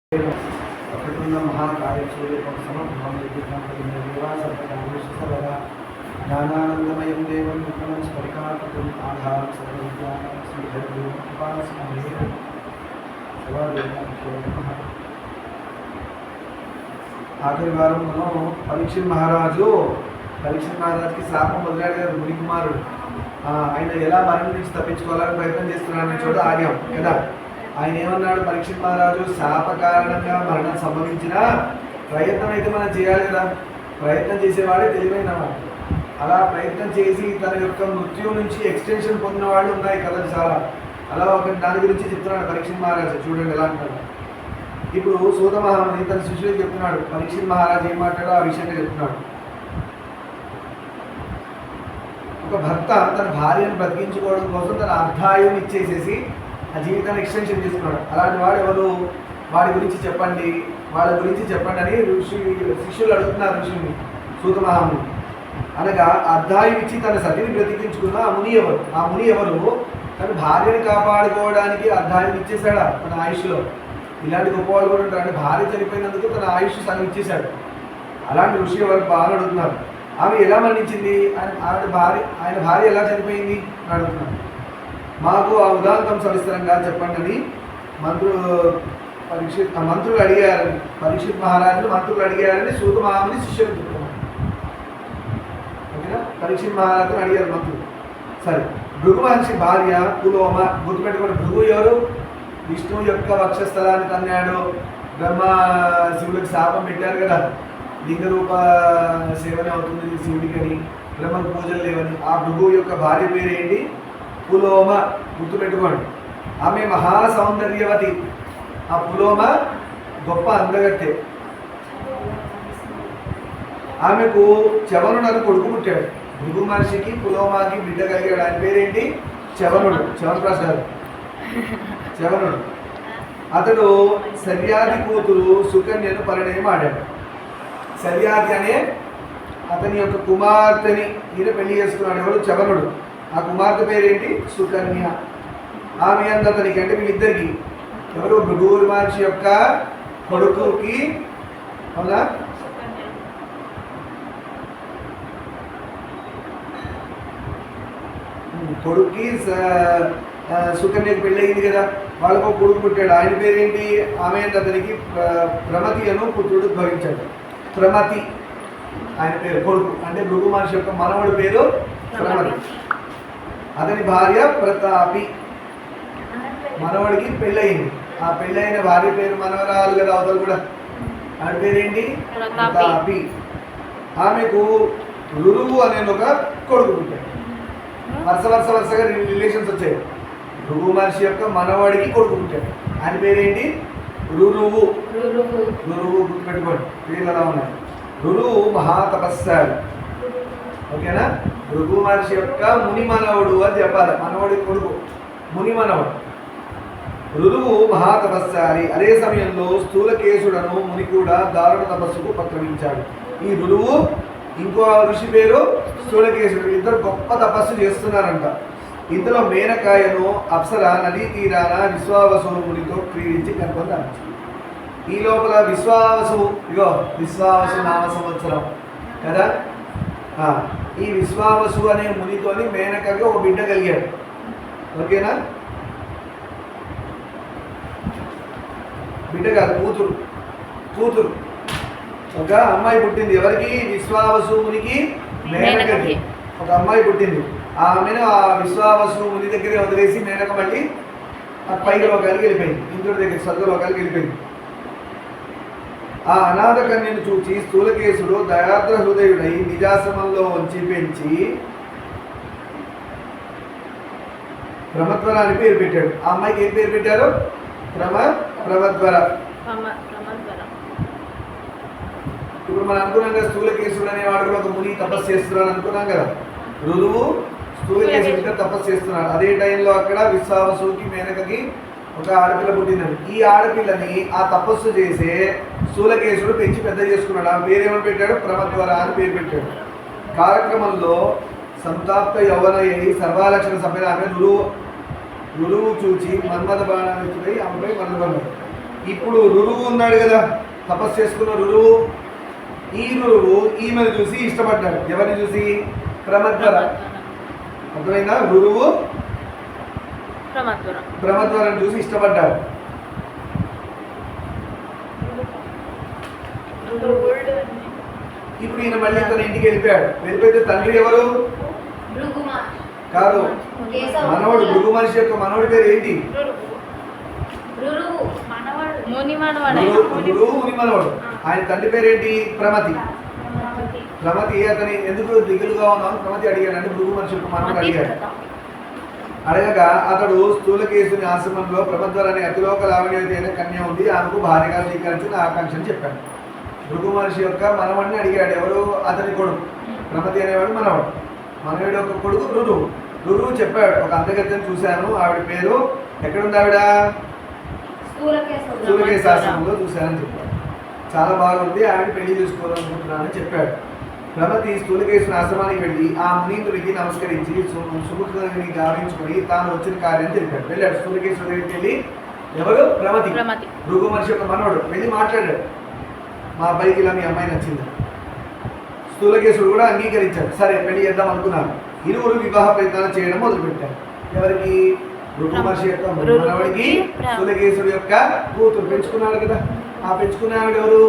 ज्ञानानंदमयं देवं विक्रमं स्फटिकाकृतिम् आधारं सर्वविद्यानां श्रीहरिं उपास्महे ఆఖరి వారం మనం పరీక్షిత్ మహారాజు కి శాపం వదిలాడు కదా ముని కుమారుడు. ఆయన ఎలా మరణం నుంచి తప్పించుకోవాలని ప్రయత్నం చేస్తున్నాడని చోట ఆగాం కదా. ఆయన ఏమన్నాడు? పరీక్షిత్ మహారాజు శాప కారణంగా మరణం సంభవించిన ప్రయత్నం అయితే మనం చేయాలి కదా. ప్రయత్నం చేసేవాడే తెలివైన వాడు. అలా ప్రయత్నం చేసి తన యొక్క మృత్యువు నుంచి ఎక్స్టెన్షన్ పొందిన వాళ్ళు ఉన్నాయి కదా చాలా. అలా ఒక దాని గురించి చెప్తున్నాడు పరీక్షిత్ మహారాజు. చూడండి ఎలా అంటాడు. ఇప్పుడు సూత మహాముని తన శిష్యులకు చెప్తున్నాడు. పరీక్షిత్ మహారాజు ఏం మాట్లాడో ఆ విషయంగా చెప్తున్నాడు. ఒక భర్త తన భార్యను బ్రతికించుకోవడం కోసం తన అర్ధాయువుని ఇచ్చేసేసి ఆ జీవితాన్ని ఎక్స్టెన్షన్ చేసుకున్నాడు. అలాంటి వాడు ఎవరు? వాడి గురించి చెప్పండి, వాళ్ళ గురించి చెప్పండి అని శిష్యులు అడుగుతున్నారు ఋషుని. సూత మహాముని అనగా అర్ధాయువు ఇచ్చి తన సతిని బ్రతికించుకున్న ఆ ముని ఎవరు? ఆ ముని ఎవరు? తన భార్యను కాపాడుకోవడానికి అర్ధాయువుని ఇచ్చేశాడా తన ఆయుష్లో? ఇలాంటి గొప్ప వాళ్ళు కూడా ఉంటారు. అంటే భార్య చనిపోయినందుకు తన ఆయుష్ సగం ఇచ్చేశాడు. అలాంటి ఋషి ఎవరు బాగా అడుగుతున్నారు. ఆమె ఎలా మరణించింది? ఆయన భార్య ఎలా చనిపోయింది అని అడుగుతున్నారు. మాకు ఆ ఉదాంతం సవిస్తరంగా చెప్పండి అని మంత్రులు అడిగారని పరీక్షిత్ మహారాజును మంత్రులు అడిగారని సూత మహాముని శిష్యులు చెప్తున్నారు. ఓకేనా? పరీక్షిత్ మహారాజును అడిగారు మంత్రులు. సరే, భృగు మహర్షి భార్య పులోమ. గుర్తుపెట్టుకోండి, భృగు ఎవరు? విష్ణువు యొక్క వక్షస్థలాన్ని తన్నాడు. బ్రహ్మ శివుడికి శాపం పెట్టారు కదా, లింగ రూప సేవనే అవుతుంది శివుడికి అని, బ్రహ్మకు పూజలు లేవని. ఆ భృగువు యొక్క భార్య పేరు ఏంటి? పులోమ. గుర్తుపెట్టుకోండి. ఆమె మహాసౌందర్యవతి. ఆ పులోమ గొప్ప అందగత్తె. ఆమెకు చవనుడు కొడుకు పుట్టాడు. భృగు మహర్షికి పులోమాకి బిడ్డ కలిగాడు. ఆయన పేరేంటి? చవనుడు. చవనప్రసాద్ చవనుడు. అతడు సర్యాది కూతురు సుకన్యను పరిణయం ఆడాడు. సర్యాది అనే అతని యొక్క కుమార్తెని ఈయన పెళ్లి చేసుకున్నాడు. ఎవరు? చవనుడు. ఆ కుమార్తె పేరేంటి? సుకన్య. ఆమె అంత అతనికి, అంటే వీళ్ళిద్దరికి, ఎవరు? భృగు మహర్షి యొక్క కొడుకుకి, అవునా, కొడుక్కి సుకన్యకు పెళ్ళి అయింది కదా, వాళ్ళకు కొడుకు పుట్టాడు. ఆయన పేరేంటి? ఆమె అతనికి ప్రమతి అను పుత్రుడు భవించాడు. ప్రమతి ఆయన పేరు, కొడుకు. అంటే భృగు మహర్షి యొక్క మనవడి పేరు ప్రమతి. అతని భార్య ప్రతాపి. మనవడికి పెళ్ళయింది. ఆ పెళ్ళైన భార్య పేరు మనవరాలు కదా అవతలు కూడా. ఆమె పేరేంటి? ప్రతాపి. ఆమెకు రురువు అనే ఒక కొడుకు పుట్టాడు. వరుసగా రిలేషన్స్ వచ్చాయి. భృగు మహర్షి యొక్క మనవాడికి కొడుకు పుట్టాడు. ఆయన పేరేంటి? రురువు. గుర్తుపెట్టుకోండి, పేర్లు ఎలా ఉన్నాయి. రురువు మహాతపస్సాడు. ఓకేనా? భృగు మహర్షి యొక్క ముని మనవుడు అని చెప్పాలి. మనవాడి కొడుకు ముని మనవుడు. రురువు మహాతపస్సారి. అదే సమయంలో స్థూలకేశుడను ముని కూడా దారుణ తపస్సుకు ఉపక్రమించాడు. ఈ రురువు ఇంకో ఋషి పేరు స్థూలకేశుడు. ఇద్దరు గొప్ప తపస్సు చేస్తున్నారంట. ఇందులో మేనకాయను అప్సర నదీ తీరాన విశ్వావసు మునితో క్రీడించి కనుకొంది. ఈ లోపల విశ్వావసు నామ సంవత్సరం కదా. ఈ విశ్వావసు అనే మునితోని మేనకకి ఒక బిడ్డ కలిగాడు. ఓకేనా? బిడ్డ కాదు, కూతురు. ఒక అమ్మాయి పుట్టింది. ఎవరికి? విశ్వావసు మునికి మేనకకి ఒక అమ్మాయి పుట్టింది. ఆమెను ఆ విశ్వావసు ముని దగ్గరే వదిలేసి మేనక మళ్ళీ పైకి లోకాలకి వెళ్ళిపోయింది. ఇంద్రుడి దగ్గర స్వర్గలోకాలకి వెళ్ళిపోయింది. ఆ అనాథ కన్యను చూచి స్థూలకేశుడు దయార్ద్ర హృదయుడై నిజాశ్రమంలో ఉంచి పెంచి ప్రమద్వర అని పేరు పెట్టాడు. ఆ అమ్మాయికి ఏం పేరు పెట్టారు? ప్రమద్వర. ఇప్పుడు మనం అనుకున్నాం కదా, స్థూలకేశుడు అనేవాడు కూడా ఒక ముని తపస్సు చేస్తున్నాడు అనుకున్నాం కదా. రురువు స్థూలకేశుడిగా తపస్సు చేస్తున్నాడు. అదే టైంలో అక్కడ విశ్వావసుకి మేనకకి ఒక ఆడపిల్ల పుట్టిందని. ఈ ఆడపిల్లని ఆ తపస్సు చేసే స్థూలకేశుడు పెంచి పెద్ద చేసుకున్నాడు. ఆ పేరేమని పెట్టాడు? ప్రమద్వర అని పేరు పెట్టాడు. కార్యక్రమంలో సంతాప్త యౌవనయ్యి సర్వాలక్షణ సభ్యులు ఆమె రురువు చూచి మన్మథ బాణాన్ని ఆమెపై మన్మథ. ఇప్పుడు రురువు ఉన్నాడు కదా, తపస్సు చేసుకున్న రురువు. ఈ రురువు ఈమెను చూసి ఇష్టపడ్డాడు. ఎవరిని చూసి? ప్రమద్వర. అర్థమైందా? రురువు ప్రమద్వరను చూసి ఇష్టపడ్డాడు. ఇప్పుడు ఈయన మళ్ళీ తన ఇంటికి వెళ్ళిపోయాడు. వెళ్ళిపోతే తండ్రి ఎవరు? కాదు, మనవడు. భృగు మనిషి యొక్క మనవడి పేరు ఏంటి? ముని మనవడు. ఆయన తండ్రి పేరు ఏంటి? ప్రమతి. ప్రమతి అతని ఎందుకు దిగులుగా ఉన్నాను ప్రమతి అడిగాడు అంటే భృగు మనిషి యొక్క మనవడు అడిగాడు. అడగగా అతడు స్థూలకేశుని ఆశ్రమంలో ప్రమద్వర అనే అతిలోక లావణ్యవతి అయిన కన్య ఉంది, ఆమెకు భార్యగా స్వీకరించిన ఆకాంక్షని చెప్పాడు. భృగు మనిషి యొక్క మనవడిని అడిగాడు. ఎవరు? అతని కొడుకు. ప్రమతి అనేవాడు మనవడు. మనవడి యొక్క కొడుకు రురువు. రురువు చెప్పాడు, ఒక అందగత్తెను చూశాను, ఆవిడ పేరు ఎక్కడుంది? ఆవిడ స్థూలకేశ ఆశ్రమంలో చూశానని చెప్పాడు. చాలా బాగుంది, ఆవిడ పెళ్లి చేసుకోవాలనుకుంటున్నానని చెప్పాడు. ప్రమతి స్థూలకేశుని ఆశ్రమానికి వెళ్ళి ఆ మునీంద్రుడికి నమస్కరించి సుముఖుని గావించుకొని తాను వచ్చిన కార్యాన్ని తెలిపాడు. వెళ్ళాడు స్థూలకేశుడి దగ్గరికి వెళ్ళి. ఎవరు? ప్రమతి. భృగు మనిషి యొక్క మనవడు వెళ్ళి మాట్లాడాడు. మా అబ్బాయికి ఇలా మీ అమ్మాయి నచ్చింది. స్థూలకేశుడు కూడా అంగీకరించాడు. సరే పెళ్లి చేద్దాం అనుకున్నాను. ఇరువురు వివాహ ప్రయత్నాలు చేయడం మొదలుపెట్టారు. ఎవరికి? భృగు మహర్షి యొక్క మనవడికి స్థూలకేశుడు యొక్క కూతురు పెంచుకున్నాడు కదా. ఆ పెంచుకున్న ఆవిడ ఎవరు?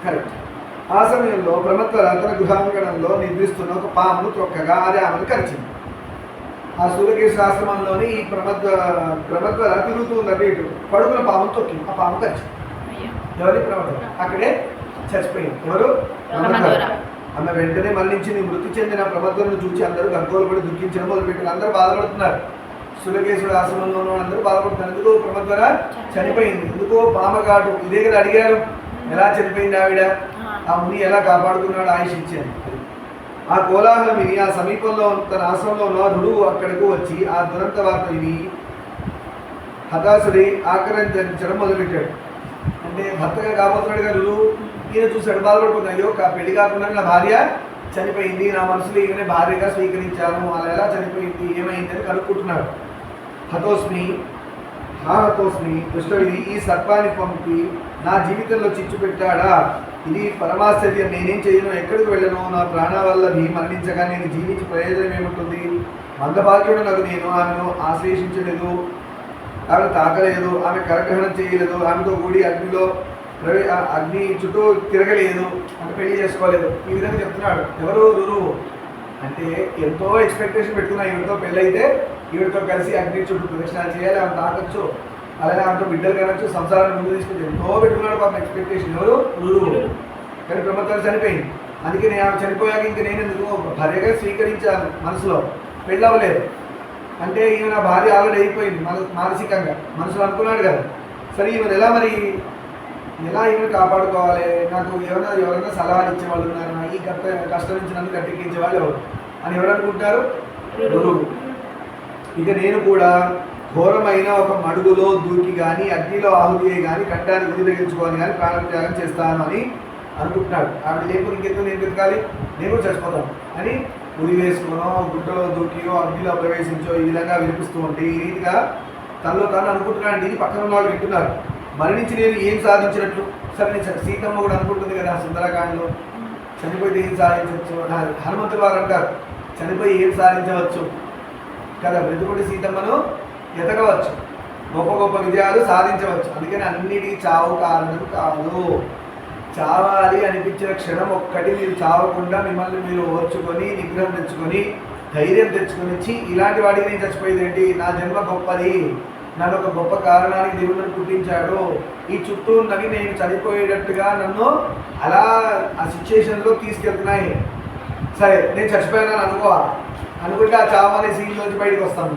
కరెక్ట్. ఆ సమయంలో ప్రమద్వర తన గృహాంగణంలో నిద్రిస్తున్న ఒక పామును త్రొక్కగా అది ఆమెను కరిచింది. ఆ స్థూలకేశుడు ఆశ్రమంలోని ఈ ప్రమద్వర తిరుగుతూ ఉన్న వీటు పడుకున్న పామును తొక్కింది. ఆ పాము కరిచింది. ఎవరి? ప్రమద్వర. అక్కడే చచ్చిపోయింది. ఎవరు? ప్రమద్వర. ఆమె వెంటనే మరణించింది. మృతి చెందిన ప్రమద్వరను చూసి అందరూ గగ్గోలు పడి దుఃఖించడం మొదలుపెట్టారు. అందరూ బాధపడుతున్నారు. స్థూలకేశుడు ఆశ్రమంలో ఉన్న అందరూ బాధపడుతున్నారు. ఎందుకు? ప్రమద్వర చనిపోయింది. ఎందుకో పామగాడు. ఇదే కదా అడిగారు, ఎలా చనిపోయింది ఆవిడ, ఆ ముని ఎలా కాపాడుకున్నాడు, ఆయుష్ ఇచ్చాను. ఆ కోలాహలం విని ఆ సమీపంలో తన ఆశ్రమంలో ఉన్న రుడువు అక్కడకు వచ్చి ఆ దురంత వార్త విని హతాశుడి ఆకరించడం మొదలుపెట్టాడు. అంటే భర్తగా కాబోతున్నాడు కదా రుడువు. ఈయన చూశాడు, బాధపడిపోతుంది. అయ్యో పెళ్లి కాకుండా నా భార్య చనిపోయింది, నా మనసులో ఈయన భార్యగా స్వీకరించాను, అలా ఎలా చనిపోయింది, ఏమైంది అని కనుక్కుంటున్నాడు. హతోస్మి దుష్టవిధి ఈ సర్పాన్ని పంపి నా జీవితంలో చిచ్చు పెట్టాడా? ఇది పరమాశ్చర్యం. నేనేం చేయను, ఎక్కడికి వెళ్ళను, నా ప్రాణాల వల్ల మరణించగా నేను జీవించి ప్రయోజనం ఏముంటుంది? మందభాగ్యుడు నాకు నేను ఆమెను ఆశ్లేషించలేదు, ఆమె తాకలేదు, ఆమె కరగ్రహణం చేయలేదు, ఆమెతో కూడి అగ్ని చుట్టూ తిరగలేదు, అంటే పెళ్లి చేసుకోలేదు. ఈ విధంగా చెప్తున్నాడు. ఎవరు? రురువు. అంటే ఎంతో ఎక్స్పెక్టేషన్ పెట్టుకున్నా, ఈవిడతో పెళ్ళైతే ఈవిడతో కలిసి అగ్ని చుట్టూ ప్రదక్షిణాలు చేయాలి, ఆమె తాకొచ్చు, అలాగే ఆమెతో బిడ్డలు కనొచ్చు, సంసారాన్ని ముందు తీసుకుంటే ఎంతో పెట్టుకున్నాడు పాపం ఎక్స్పెక్టేషన్. ఎవరు? రురువు. కానీ ప్రమద్వర చనిపోయింది. అందుకే నేను ఆమె చనిపోయాక ఇంక నేను ఎందుకు భార్యగా స్వీకరించాను, మనసులో పెళ్ళవలేదు. అంటే ఈమె నా భార్య ఆల్రెడీ అయిపోయింది మానసికంగా, మనసులో అనుకున్నాడు కదా. సరే ఈమెను ఎలా ఈమెను కాపాడుకోవాలి, నాకు ఎవరైనా సలహాలు ఇచ్చేవాళ్ళు ఉన్నారు, ఈ కష్టం నుంచి నన్ను గట్టెక్కించే వాళ్ళు ఎవరు అని ఎవరు అనుకుంటారు? రురువు. ఇక నేను కూడా ఘోరమైన ఒక మడుగులో దూకి కానీ అగ్నిలో ఆహుతి అయ్యి కానీ కంఠాన్ని ఉరి తగ్గించుకోవాలి కానీ ప్రాణత్యాగం చేస్తాను అని అనుకుంటున్నాడు. ఆవిడ లేకపోతే ఇంకెందుకు నేను బ్రతకాలి, నేను కూడా చచ్చిపోతాను అని ఉరి వేసుకోనో గుంటలో దూకియో అగ్నిలో ప్రవేశించో ఈ విధంగా వినిపిస్తూ ఉంటే ఈ రీతిగా తనలో తాను అనుకుంటున్నాడు. ఇది పక్కన ఉన్న వాళ్ళు వింటున్నారు. మరణించి నేను ఏం సాధించినట్లు? సరే నేను సీతమ్మ కూడా అనుకుంటుంది కదా సుందరకాండలో, చనిపోతే ఏం సాధించవచ్చు. హనుమంతుడు వారు అంటారు, చనిపోయి ఏం సాధించవచ్చు కదా, బ్రతుకుడి సీతమ్మను ఎతకవచ్చు, గొప్ప గొప్ప విజయాలు సాధించవచ్చు. అందుకని అన్నిటికీ చావు కారణం కాదు. చావాలి అనిపించిన క్షణం ఒక్కటి మీరు చావకుండా మిమ్మల్ని మీరు ఓర్చుకొని నిగ్రహం తెచ్చుకొని ధైర్యం తెచ్చుకొని వచ్చి ఇలాంటి వాడికి నేను చచ్చిపోయేది ఏంటి, నా జన్మ గొప్పది, నన్ను ఒక గొప్ప కారణానికి దేవుడు పుట్టించాడు, ఈ చుట్టూ ఉన్నవి నేను చనిపోయేటట్టుగా నన్ను అలా ఆ సిచ్యుయేషన్లో తీసుకెళ్తున్నాయి. సరే నేను చచ్చిపోయానని అనుకుంటే ఆ చావు అనే సీన్లోంచి బయటకు వస్తాను.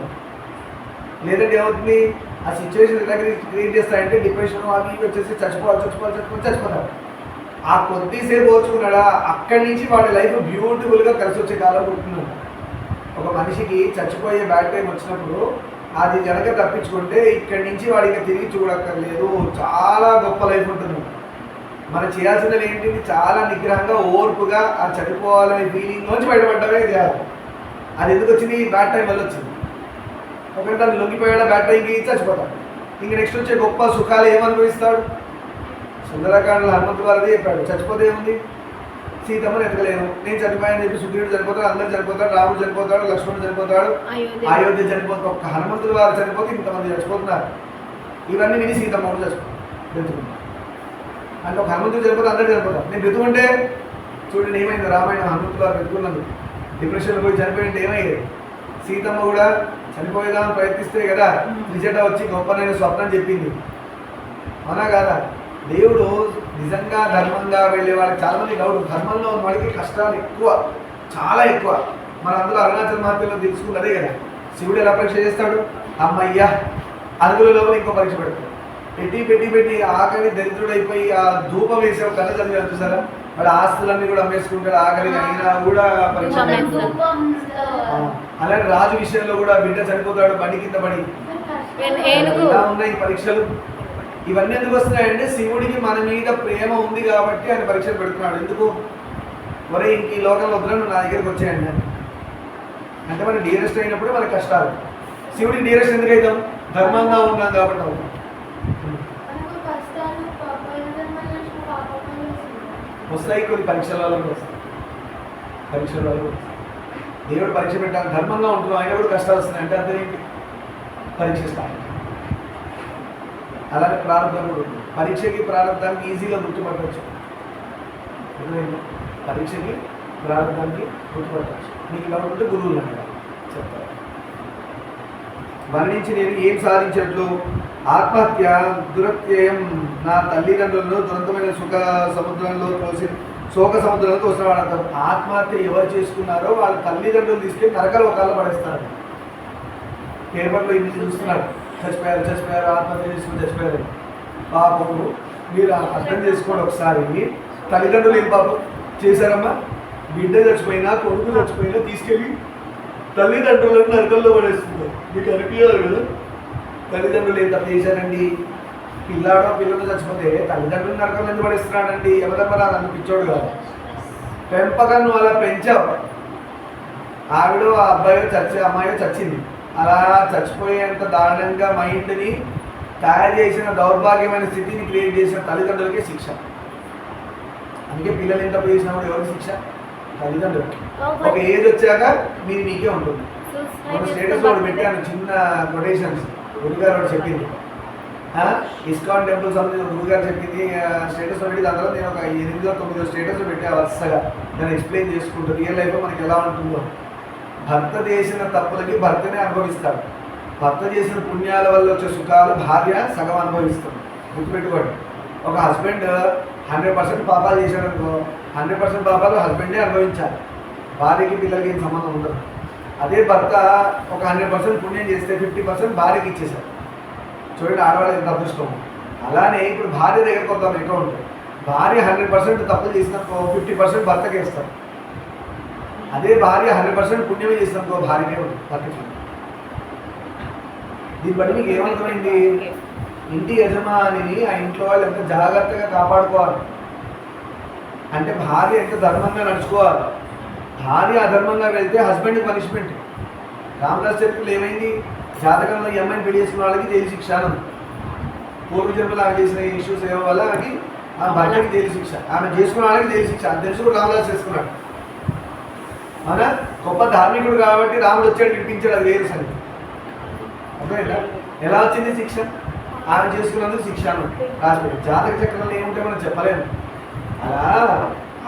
లేదంటే ఏమవుతుంది, ఆ సిచ్యువేషన్ ఎలా క్రియేట్ చేస్తాయంటే డిప్రెషన్ అవి వచ్చేసి చచ్చిపోతాడు. ఆ కొద్దిసేపు ఓర్చుకున్నాడా అక్కడి నుంచి వాడి లైఫ్ బ్యూటిఫుల్గా కలిసి వచ్చే కాలం పుట్టినాడు. ఒక మనిషికి చచ్చిపోయే బ్యాడ్ టైం వచ్చినప్పుడు అది జనక తప్పించుకుంటే ఇక్కడి నుంచి వాడికి తిరిగి చూడక్కర్లేదు, చాలా గొప్ప లైఫ్ ఉంటుంది. మనం చేయాల్సినది ఏంటి, చాలా నిగ్రహంగా ఓర్పుగా ఆ చనిపోవాలనే ఫీలింగ్ నుంచి బయటపడ్డమే కాదు. అది ఎందుకు వచ్చింది, బ్యాడ్ టైం వల్ల వచ్చింది. ఒకవేళ తను లొంగిపోయాడా బ్యాటరీ ఇంక చచ్చిపోతాడు. ఇంక నెక్స్ట్ వచ్చే గొప్ప సుఖాలు ఏమనుభవిస్తాడు? సుందరకాండలో హనుమంతు వారిది చెప్పాడు, చచ్చిపోతే ఏముంది, సీతమ్మని ఎతకలేను, నేను చనిపోయాను చెప్పి సుగ్రీవుడు చనిపోతాడు, అందరు చనిపోతాడు, రాముడు చనిపోతాడు, లక్ష్మణుడు చనిపోతాడు, అయోధ్య చనిపోతాడు, ఒక్క హనుమంతుడు వారు చనిపోతే ఇంతమంది చచ్చిపోతున్నారు. ఇవన్నీ విని సీతమ్మ కూడా చచ్చిపోతుంది. అంటే ఒక హనుమంతుడు చనిపోతే అందరూ చనిపోతారు. నేను బ్రతుకుంటే చూడండి ఏమైంది, రామాయణం హనుమంతుడు వారు బ్రతుకున్నది డిప్రెషన్లో పోయి చనిపోయింటే ఏమయ్యేది? సీతమ్మ కూడా చనిపోయేదామని ప్రయత్నిస్తే కదా త్రిజట వచ్చి గొప్పనైన స్వప్నం చెప్పింది, అవునా కాదా? దేవుడు నిజంగా ధర్మంగా వెళ్ళే వాళ్ళకి చాలామంది డౌట్, ధర్మంలో ఉన్న వాడికి కష్టాలు ఎక్కువ, చాలా ఎక్కువ. మన అందులో అరుణాచల్ మహత్యంలో తెలుసుకుంది అదే కదా. శివుడు ఎలా పరీక్ష చేస్తాడు? అమ్మయ్యా అరుగుల లోపల ఇంకో పరీక్ష పెడతాడు. పెట్టి పెట్టి పెట్టి ఆఖరి దరిద్రుడైపోయి ఆ ధూపం వేసే ఒక కథ చదివారు చూసారా? వాడు ఆస్తులన్నీ కూడా అమ్మేసుకుంటాడు, ఆఖరికి అయినా కూడా పరీక్ష. అలాగే రాజు విషయంలో కూడా బిడ్డ చనిపోతాడు బండి కింద పడి. ఇలా ఉన్నాయి పరీక్షలు. ఇవన్నీ ఎందుకు వస్తున్నాయంటే శివుడికి మన మీద ప్రేమ ఉంది కాబట్టి ఆయన పరీక్షలు పెడుతున్నాడు. ఎందుకు? ఒరే ఇంక ఈ లోకంలో వద్దులను నా దగ్గరికి వచ్చేయండి అంటే మనం డియరెస్ట్ అయినప్పుడు మనకి కష్టాలు. శివుడికి డియరెస్ట్ ఎందుకు అవుతాం? ధర్మంగా ఉన్నాం కాబట్టి అవుతాం. వస్తాయి కొన్ని పరీక్షల వల్ల వస్తాయి, పరీక్షల వల్ల దేవుడు పరీక్ష పెట్టాలి. ధర్మంగా ఉంటున్నాం అయినా కూడా కష్టాలు వస్తున్నాయి అంటే అర్థం ఏంటి? పరీక్షిస్తాను. అలాగే ప్రారంభం కూడా ఉంటుంది. పరీక్షకి ప్రారంభానికి ఈజీగా గుర్తుపట్టవచ్చు. పరీక్షకి ప్రారంభానికి గుర్తుపట్టవచ్చు. మీకు ఇలా ఉంటే గురువులు అంటారు చెప్తారు. మరణించి నేను ఏం సాధించట్లు? ఆత్మహత్య దురత్యయం, నా తల్లిదండ్రులను దురంతమైన శోక సముద్రంలో తోసినవాడు అంటారు. ఆత్మహత్య ఎవరు చేసుకున్నారో వాళ్ళ తల్లిదండ్రులు తీసుకెళ్ళి నరకలు ఒకళ్ళు పడేస్తారు. పేపర్లో ఇన్ని చూస్తున్నారు, చచ్చిపోయారు ఆత్మహత్య చేసుకుని చచ్చిపోయారు. పాపము మీరు అర్థం చేసుకోండి ఒకసారి. తల్లిదండ్రులు ఏం పాపం చేశారమ్మా? బిడ్డ చచ్చిపోయినా కొడుకు చచ్చిపోయినా తీసుకెళ్ళి తల్లిదండ్రులను నరకల్లో పడేస్తున్నారు. మీకు అనిపించాలి కదా? తల్లిదండ్రులు ఏం తప్పు చేశారండి? పిల్లాడో పిల్లలు చచ్చిపోతే తల్లిదండ్రులు నరకల్లో ఎందుకు పడేస్తున్నాడండి? ఎవరమ్మా నన్ను పిచ్చోడు కాదు. పెంపకం నువ్వు అలా పెంచావు. ఆవిడో ఆ అబ్బాయో అమ్మాయో చచ్చింది. అలా చచ్చిపోయేంత దారుణంగా మైండ్ని తయారు చేసిన దౌర్భాగ్యమైన స్థితిని క్రియేట్ చేసిన తల్లిదండ్రులకే శిక్ష. అందుకే పిల్లలు ఎంత చేసినప్పుడు ఎవరికి శిక్ష? తల్లిదండ్రులకి. ఒక ఏజ్ వచ్చాక మీకే ఉంటుంది. మన స్టేటస్లో పెట్టాను చిన్న కొటేషన్స్. గురుగారు చెప్పింది, ఇస్కాన్ టెంపుల్ సంబంధించిన గురుగారు చెప్పింది స్టేటస్లో పెట్టి, దాని తర్వాత నేను ఒక 8-9 స్టేటస్లో పెట్టా వరుసగా. నేను ఎక్స్ప్లెయిన్ చేసుకుంటూ రియల్ లైఫ్లో మనకి ఎలా ఉంటుందో. భర్త చేసిన తప్పులకి భర్తనే అనుభవిస్తాడు. భర్త చేసిన పుణ్యాల వల్ల వచ్చే సుఖాలు భార్య సగం అనుభవిస్తుంది. గుర్తుపెట్టుకోండి. ఒక హస్బెండ్ 100% పాపాలు చేశాడనుకో, 100% పాపాలు హస్బెండే అనుభవించాలి. భార్యకి పిల్లలకి ఏం సంబంధం ఉండదు. అదే భర్త ఒక 100% పుణ్యం చేస్తే 50% భార్యకి ఇచ్చేశారు. చూడండి ఆడవాళ్ళకి ఎంత అదృష్టం. అలానే ఇప్పుడు భార్య దగ్గరకు వద్దాం అకౌంట్. భార్య 100% తప్పులు చేసినప్పుడు 50% భర్తకే ఇస్తారు. అదే భార్య 100% పుణ్యమే చేసినప్పుడు భార్యకే ఉంటుంది, భర్తకి. దీన్ని బట్టి మీకు ఏమర్థమైంది? ఇంటి యజమానిని ఆ ఇంట్లో వాళ్ళు ఎంత జాగ్రత్తగా కాపాడుకోవాలి అంటే భార్య ఎంత ధర్మంగా నడుచుకోవాలి. భార్య అధర్మంగా వెళ్తే హస్బెండ్కి పనిష్మెంట్. రామదాస్ చరిత్రలో ఏమైంది? జాతకంలో ఈ అమ్మాయిని పెళ్లి చేసుకున్న వాళ్ళకి జైలు శిక్ష అని. పూర్వజన్మలో ఆమె చేసిన ఇష్యూస్ ఏమో వల్ల ఆమెకి ఆ భర్తకి జైలు శిక్ష, ఆమె చేసుకున్న వాళ్ళకి జైలు శిక్ష. అది తెలుసు కూడా రామదాస్ చేసుకున్నాడు. అవునా? గొప్ప ధార్మికుడు కాబట్టి రాముడు వచ్చాడు వినిపించాడు, అది వేరు సంగతి. అర్థమైందా? ఎలా వచ్చింది శిక్ష? ఆమె చేసుకున్నందుకు శిక్ష అని రాసిపెట్టి. జాతక చక్రంలో ఏముంటే మనం చెప్పలేము. అలా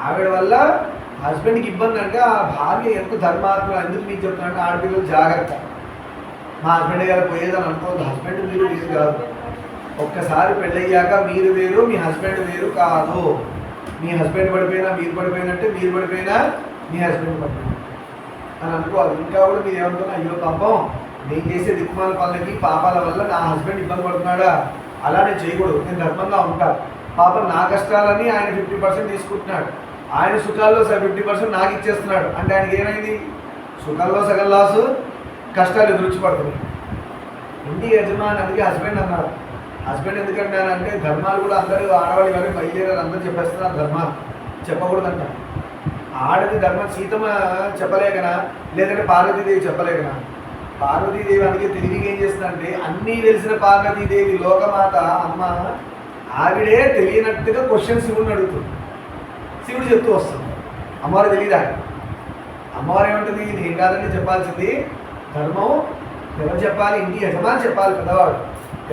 ఆవిడ వల్ల హస్బెండ్కి ఇబ్బంది అంటే ఆ భార్య ఎంత ధర్మాత్మ. ఎందుకు మీకు చెప్తానంటే ఆడపిల్లలు జాగ్రత్త. మా హస్బెండ్ గారు పోయేదని అనుకోవద్దు. హస్బెండ్ మీరు వేరు కాదు. ఒక్కసారి పెళ్ళయ్యాక మీరు వేరు, మీ హస్బెండ్ వేరు కాదు. మీ హస్బెండ్ పడిపోయినా మీరు పడిపోయినట్టే, మీరు పడిపోయినా మీ హస్బెండ్ పడిపోయినట్టు అని అనుకోవాలి. ఇంకా కూడా మీరు ఏమనుకున్నా, అయ్యో పాపం నేను చేసే దిక్కుమాల పనులకి పాపాల వల్ల నా హస్బెండ్ ఇబ్బంది పడుతున్నాడా, అలా నేను చేయకూడదు, నేను ధర్మంగా ఉంటాను. పాపం నా కష్టాలని ఆయన 50% తీసుకుంటున్నాడు, ఆయన సుఖాల్లో 50% నాకు ఇచ్చేస్తున్నాడు అంటే ఆయనకి ఏమైంది? సుఖాల్లో సగం లాసు, కష్టాలు ఎదురుచిపడుతున్నాయి. ఇంటి యజమాని అందుకే హస్బెండ్ అన్నారు. హస్బెండ్ ఎందుకంటానంటే ధర్మాలు కూడా అందరూ ఆడవాళ్ళు కానీ బయలుదేరారు, అందరూ చెప్పేస్తున్నారు ధర్మాలు చెప్పకూడదంట. ఆడది ధర్మం సీతమ్మ చెప్పలేకనా, లేదంటే పార్వతీదేవి చెప్పలేకనా? పార్వతీదేవి అందుకే తెలివిగా ఏం చేస్తుందంటే అన్నీ తెలిసిన పార్వతీదేవి లోకమాత అమ్మ ఆవిడే తెలియనట్టుగా క్వశ్చన్ శివుడిని అడుగుతుంది. శివుడు చెప్తూ వస్తుంది. అమ్మవారు తెలియదా? అమ్మవారు ఏమంటుంది? నేను కాదని చెప్పాల్సింది ధర్మం ఎవరు చెప్పాలి? ఇంటి యజమాని చెప్పాలి, పెద్దవాడు.